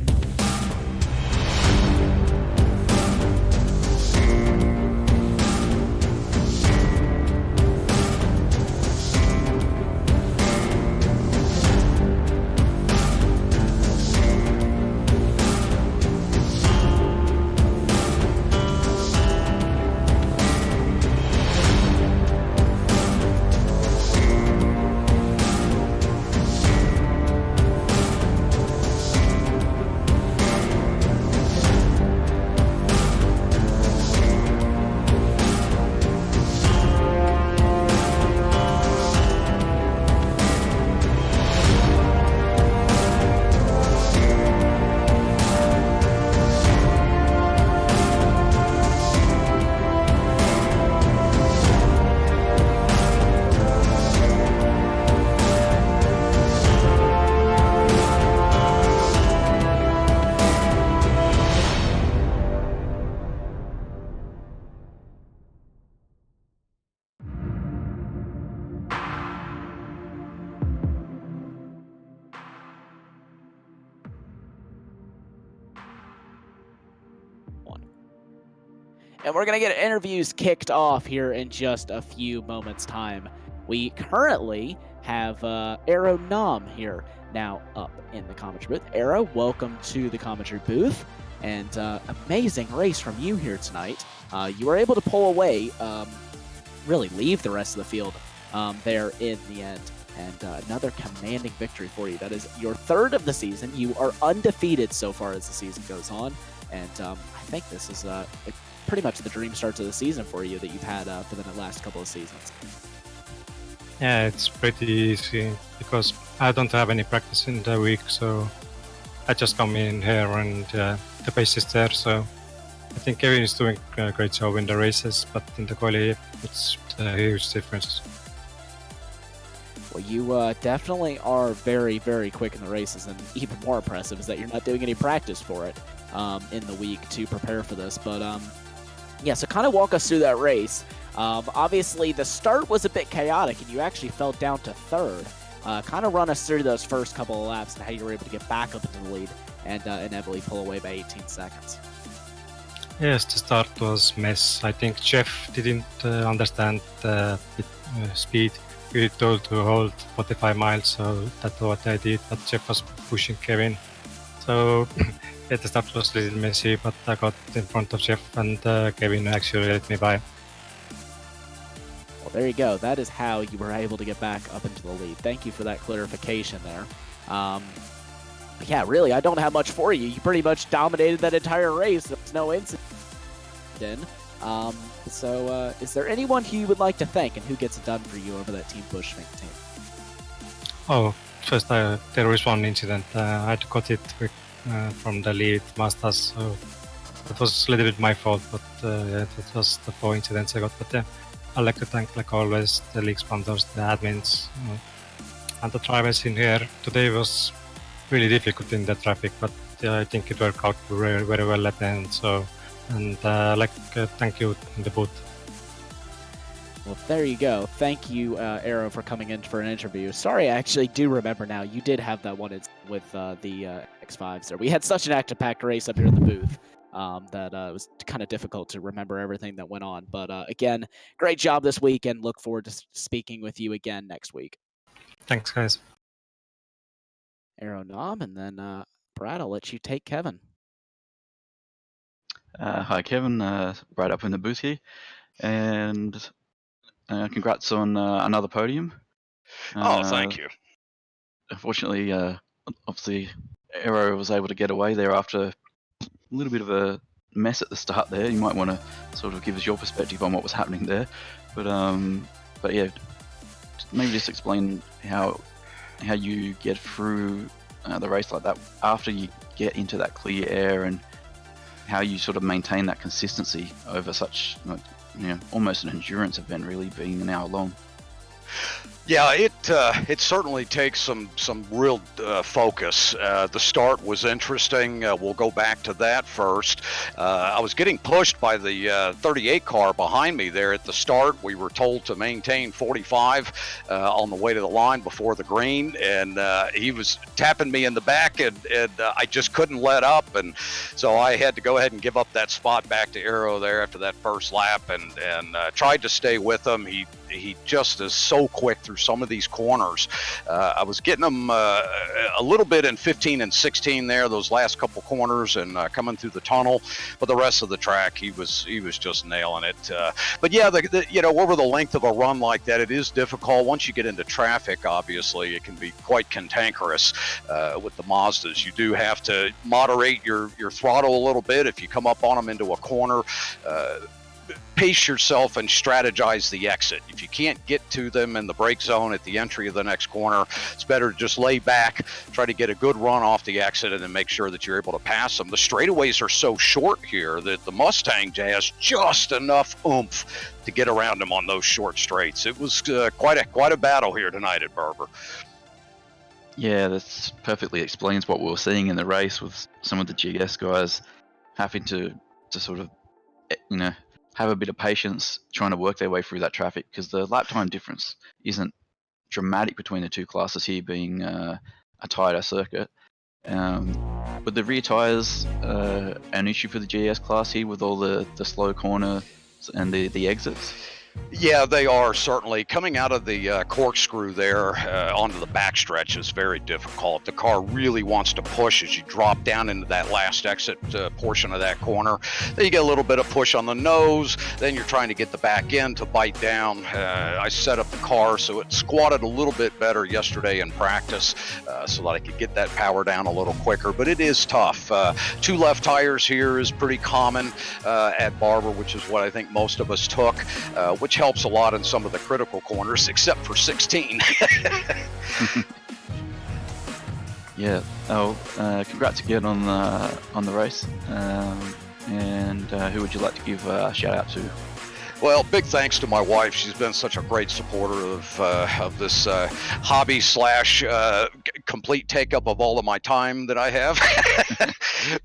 S2: And we're going to get interviews kicked off here in just a few moments' time. We currently have Arrow Nam here now up in the commentary booth. Arrow, welcome to the commentary booth. And amazing race from you here tonight. You were able to pull away, really leave the rest of the field there in the end. And another commanding victory for you. That is your third of the season. You are undefeated so far as the season goes on. And I think this is pretty much the dream start to the season for you that you've had for the last couple of seasons.
S11: Yeah, it's pretty easy because I don't have any practice in the week, so I just come in here and the pace is there. So I think Kevin is doing a great job in the races, but in the quali, it's a huge difference.
S2: Well, you definitely are very, very quick in the races, and even more impressive is that you're not doing any practice for it in the week to prepare for this. But yeah, so kind of walk us through that race. Obviously, the start was a bit chaotic, and you actually fell down to third. Kind of run us through those first couple of laps and how you were able to get back up into the lead and inevitably pull away by 18 seconds.
S11: Yes, the start was mess. I think Jeff didn't understand the speed. We were told to hold 45 miles, so that's what I did, but Jeff was pushing Kevin. So yeah, the start was a little messy, but I got in front of Jeff and Kevin actually let me by.
S2: Well, there you go. That is how you were able to get back up into the lead. Thank you for that clarification there. Yeah, really, I don't have much for you. You pretty much dominated that entire race. There was no incident. So is there anyone who you would like to thank and who gets it done for you over that Team Bushwing team?
S11: Oh, first there was one incident. I got it from the lead Mazda, so that was a little bit my fault, but yeah, that was the 4 incidents I got. But yeah, I'd like to thank, like always, the league sponsors, the admins, and the drivers in here. Today was really difficult in the traffic, but I think it worked out very, very well at the end. So, and thank you in the booth.
S2: Well, there you go. Thank you, Arrow, for coming in for an interview. Sorry, I actually do remember now. You did have that one with the X5s there. We had such an active-packed race up here in the booth that it was kind of difficult to remember everything that went on. But again, great job this week, and look forward to speaking with you again next week.
S11: Thanks, guys.
S2: Arrow Nam, and then Brad, I'll let you take Kevin.
S3: Hi, Kevin. Right up in the booth here, and congrats on another podium.
S12: Thank you.
S3: Unfortunately, obviously, Arrow was able to get away there after a little bit of a mess at the start there. You might want to sort of give us your perspective on what was happening there, but yeah, maybe just explain how you get through the race like that after you get into that clear air, and how you sort of maintain that consistency over such, almost an endurance event, really being an hour long.
S4: Yeah, it certainly takes some real focus. The start was interesting. We'll go back to that first. I was getting pushed by the 38 car behind me there at the start. We were told to maintain 45 on the way to the line before the green, and he was tapping me in the back, and I just couldn't let up, and so I had to go ahead and give up that spot back to Arrow there after that first lap, and tried to stay with him. He just is so quick through some of these corners. I was getting him a little bit in 15 and 16 there, those last couple corners, and coming through the tunnel. But the rest of the track, he was just nailing it. But yeah, over the length of a run like that, it is difficult. Once you get into traffic, obviously, it can be quite cantankerous with the Mazdas. You do have to moderate your throttle a little bit if you come up on them into a corner. Pace yourself and strategize the exit. If you can't get to them in the brake zone at the entry of the next corner, it's better to just lay back, try to get a good run off the exit, and then make sure that you're able to pass them. The straightaways are so short here that the Mustang has just enough oomph to get around them on those short straights. It was quite a battle here tonight at Barber.
S3: Yeah, that perfectly explains what we were seeing in the race with some of the GS guys having to sort of, have a bit of patience trying to work their way through that traffic, because the lap time difference isn't dramatic between the two classes here, being a tighter circuit. But the rear tyres an issue for the GS class here with all the slow corners and the exits.
S4: Yeah, they are certainly. Coming out of the corkscrew there onto the backstretch is very difficult. The car really wants to push as you drop down into that last exit portion of that corner. Then you get a little bit of push on the nose. Then you're trying to get the back end to bite down. I set up the car so it squatted a little bit better yesterday in practice so that I could get that power down a little quicker. But it is tough. Two left tires here is pretty common at Barber, which is what I think most of us took. Which helps a lot in some of the critical corners, except for 16.
S3: Yeah. Oh, congrats again on the race. And who would you like to give a shout out to?
S4: Well, big thanks to my wife. She's been such a great supporter of this hobby / complete take-up of all of my time that I have.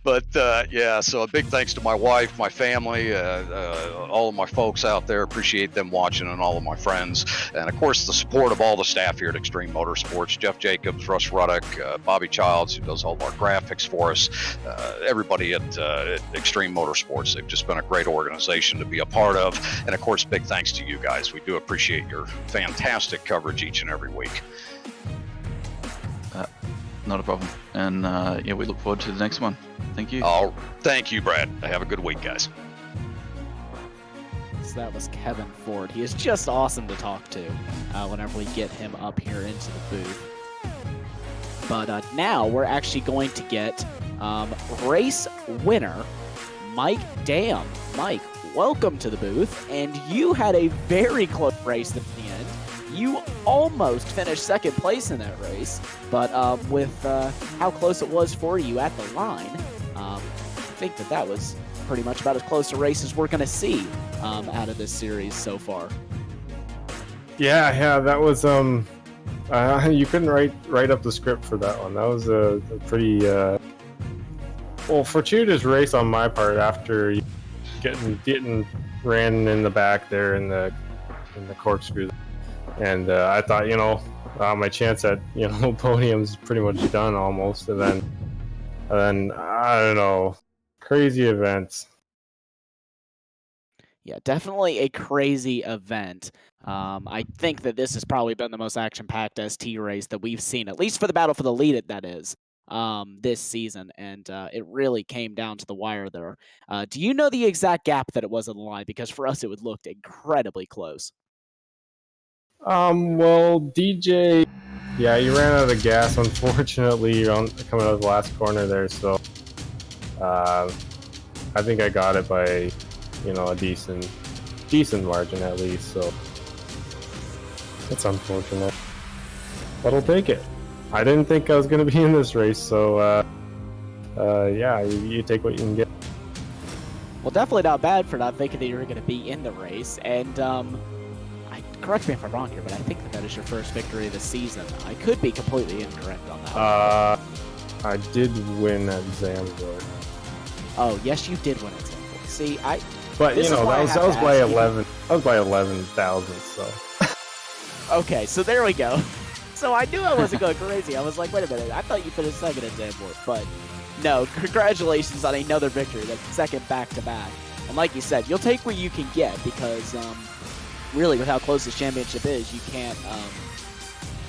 S4: But yeah, so a big thanks to my wife, my family, all of my folks out there. Appreciate them watching, and all of my friends. And of course, the support of all the staff here at Extreme Motorsports: Jeff Jacobs, Russ Ruddock, Bobby Childs, who does all of our graphics for us. Everybody at Extreme Motorsports. They've just been a great organization to be a part of. And of course, big thanks to you guys. We do appreciate your fantastic coverage each and every week.
S3: Not a problem. And yeah, we look forward to the next one. Thank you.
S4: Oh, thank you, Brad. Have a good week, guys.
S2: So that was Kevin Ford. He is just awesome to talk to whenever we get him up here into the booth. But now we're actually going to get race winner Mike Dam. Mike, welcome to the booth, and you had a very close race at the end. You almost finished second place in that race, but with how close it was for you at the line, I think that was pretty much about as close a race as we're going to see out of this series so far.
S13: Yeah, that was you couldn't write up the script for that one. That was a pretty fortuitous race on my part after getting ran in the back there in the corkscrew, and I thought my chance at podium's pretty much done almost, and then I don't know, crazy events.
S2: Yeah, definitely a crazy event. I think that this has probably been the most action-packed ST race that we've seen, at least for the battle for the lead, that is, this season, and it really came down to the wire there. Do you know the exact gap that it was on the line? Because for us, it would look incredibly close.
S13: Well, DJ, yeah, he ran out of gas, unfortunately, coming out of the last corner there, so I think I got it by, a decent margin at least, so it's unfortunate, but I'll take it. I didn't think I was going to be in this race, so yeah, you take what you can get.
S2: Well, definitely not bad for not thinking that you were going to be in the race, and correct me if I'm wrong here, but I think that is your first victory of the season. I could be completely incorrect on that.
S13: I did win at Zambor.
S2: Oh, yes, you did win at Zambor. See,
S13: But
S2: this
S13: you
S2: is
S13: know,
S2: why
S13: that was
S2: I
S13: by
S2: have to ask
S13: 11. That was by 11,000. So.
S2: Okay, so there we go. So I knew I wasn't going crazy. I was like, wait a minute, I thought you finished second at Zambor. But no, congratulations on another victory. That's second back-to-back. And like you said, you'll take what you can get because really with how close this championship is, you can't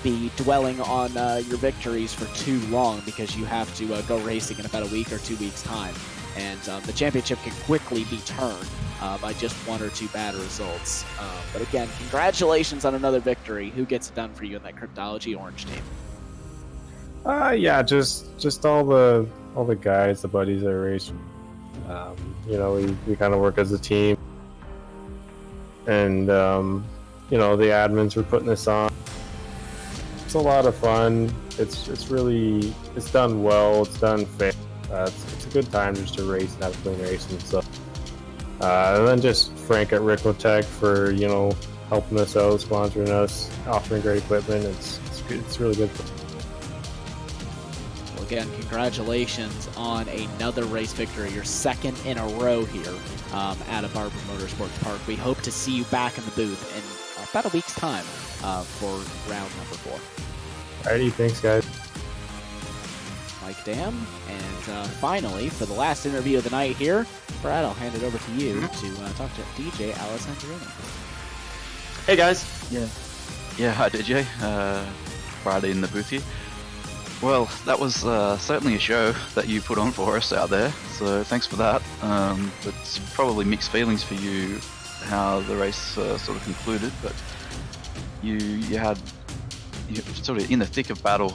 S2: be dwelling on your victories for too long because you have to go racing in about a week or 2 weeks' time. And the championship can quickly be turned by just 1 or 2 bad results. But again, congratulations on another victory. Who gets it done for you in that Cryptology Orange team?
S13: Yeah, just all the guys, the buddies I race. You know, we kind of work as a team, and you know, the admins were putting this on. It's a lot of fun. It's done well. It's done fair. It's a good time just to race and have clean racing. So, and then just Frank at Ricmotech for, you know, helping us out, sponsoring us, offering great equipment. It's good. It's really good.
S2: Well, again, congratulations on another race victory. Your second in a row here at a Barber Motorsports Park. We hope to see you back in the booth in about a week's time for round number 4.
S13: Alrighty, thanks guys.
S2: Mike Dam, and finally, for the last interview of the night here, Brad, I'll hand it over to you to talk to DJ Alessandrini.
S14: Hey guys.
S3: Yeah, hi DJ. Friday in the booth here. Well, that was certainly a show that you put on for us out there, so thanks for that. It's probably mixed feelings for you how the race sort of concluded, but you're sort of in the thick of battle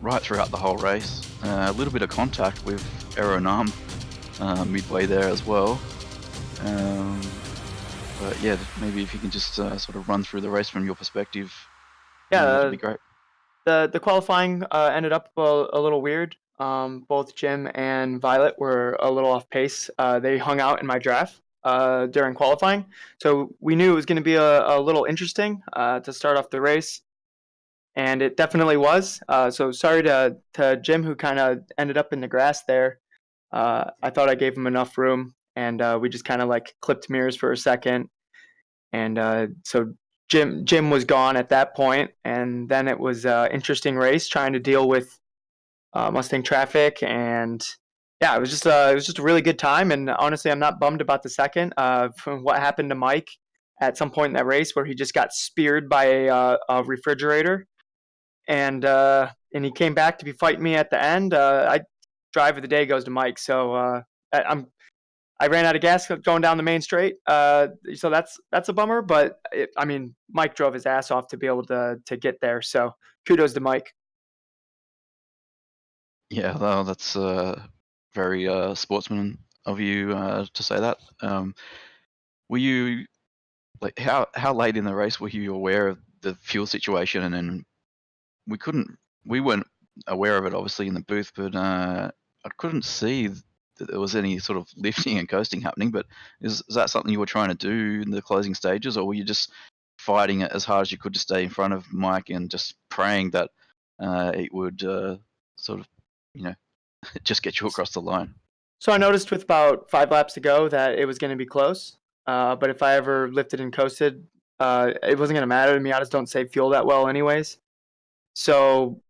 S3: right throughout the whole race. A little bit of contact with Aeronam midway there as well. But yeah, maybe if you can just sort of run through the race from your perspective, that'd be great.
S14: The qualifying ended up a little weird. Both Jim and Violet were a little off pace. They hung out in my draft during qualifying, so we knew it was going to be a little interesting to start off the race. And it definitely was. So sorry to Jim, who kind of ended up in the grass there. I thought I gave him enough room, and we just kind of like clipped mirrors for a second. And so Jim was gone at that point, and then it was an interesting race trying to deal with Mustang traffic. And yeah, it was just a really good time. And honestly, I'm not bummed about the second. From what happened to Mike at some point in that race, where he just got speared by a refrigerator. And he came back to be fighting me at the end. Drive of the day goes to Mike. So I ran out of gas going down the main straight. So that's a bummer. But I mean, Mike drove his ass off to be able to get there. So kudos to Mike.
S3: Yeah, well, that's very sportsman of you to say that. Were you like how late in the race were you aware of the fuel situation? And then we weren't aware of it obviously in the booth, but I couldn't see that there was any sort of lifting and coasting happening. But is that something you were trying to do in the closing stages, or were you just fighting it as hard as you could to stay in front of Mike and just praying that it would sort of, you know, just get you across the line?
S14: So I noticed with about 5 laps to go that it was going to be close. But if I ever lifted and coasted, it wasn't going to matter to me. I just don't save fuel that well anyways. So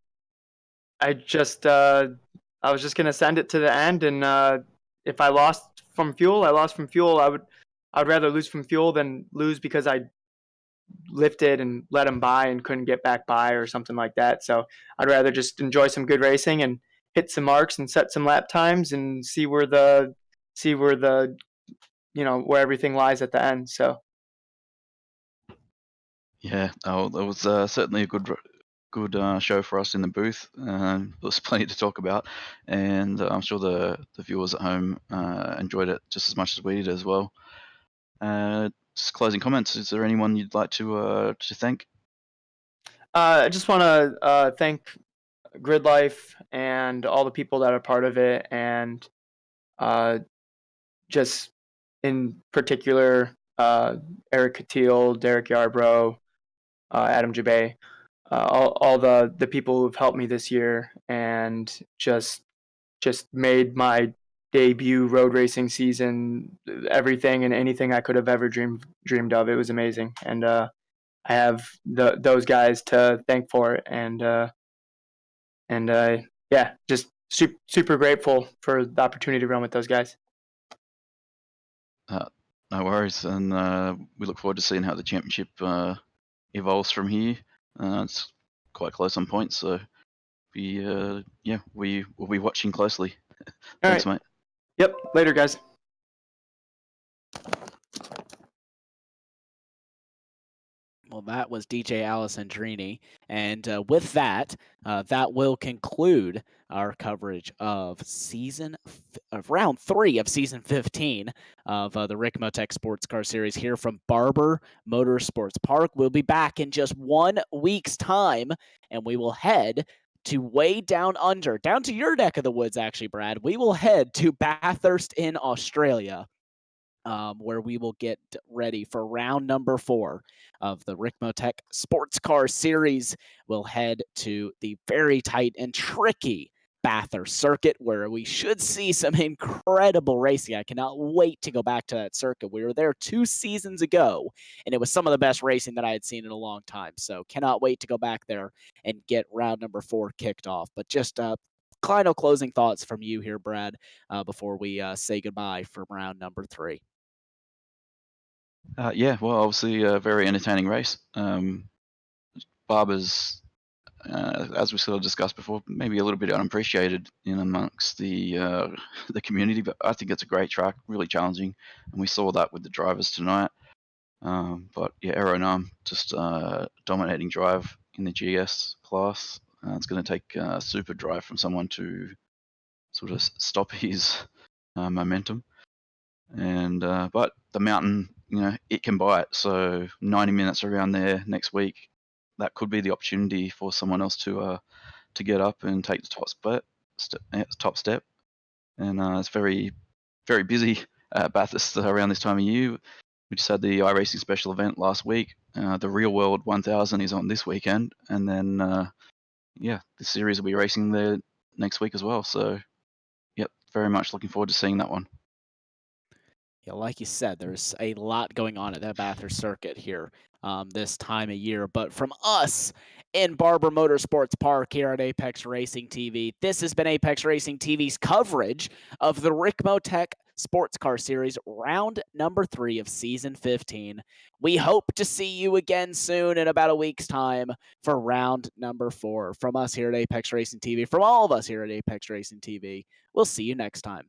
S14: I was just going to send it to the end. And if I lost from fuel, I lost from fuel. I'd rather lose from fuel than lose because I lifted and let him by and couldn't get back by or something like that. So I'd rather just enjoy some good racing and hit some marks and set some lap times and see where the where everything lies at the end. So
S3: Yeah, oh, that was certainly a good show for us in the booth. There was plenty to talk about, and I'm sure the viewers at home enjoyed it just as much as we did as well. Just closing comments. Is there anyone you'd like to thank?
S14: I just want to thank Grid Life and all the people that are part of it, and just in particular Eric Catil, Derek Yarbrough, Adam Jabay, all the people who've helped me this year and just made my debut road racing season everything and anything I could have ever dreamed of. It was amazing, and I have those guys to thank for it, and yeah, just super grateful for the opportunity to run with those guys.
S3: No worries, and we look forward to seeing how the championship evolves from here. It's quite close on points, so we will be watching closely. Thanks, mate.
S14: Yep. Later, guys.
S2: Well, that was DJ Alessandrini. And with that, that will conclude our coverage of round 3 of season 15 of the Ricmotech Sports Car Series here from Barber Motorsports Park. We'll be back in just 1 week's time, and we will head to way down under, down to your neck of the woods, actually, Brad. We will head to Bathurst in Australia, where we will get ready for round number 4 of the Ricmotech Sports Car Series. We'll head to the very tight and tricky Bathurst circuit, where we should see some incredible racing. I cannot wait to go back to that circuit. We were there 2 seasons ago, and it was some of the best racing that I had seen in a long time. So cannot wait to go back there and get round number 4 kicked off. But just final closing thoughts from you here, Brad, before we say goodbye from round number 3.
S3: Yeah, well, obviously a very entertaining race. Barber's, as we sort of discussed before, maybe a little bit unappreciated in amongst the community, but I think it's a great track, really challenging, and we saw that with the drivers tonight. But yeah, Aero Nam just dominating drive in the GS class. It's going to take a super drive from someone to sort of stop his momentum. And but the mountain, it can buy it. So 90 minutes around there next week, that could be the opportunity for someone else to get up and take the top step. And it's very, very busy at Bathurst around this time of year. We just had the iRacing special event last week. The Real World 1000 is on this weekend, and then the series will be racing there next week as well. So, yep, very much looking forward to seeing that one.
S2: Yeah, like you said, there's a lot going on at that Bathurst circuit here this time of year. But from us in Barber Motorsports Park here at Apex Racing TV, this has been Apex Racing TV's coverage of the Ricmotech Sports Car Series, round number 3 of season 15. We hope to see you again soon in about a week's time for round number 4. From us here at Apex Racing TV, from all of us here at Apex Racing TV, we'll see you next time.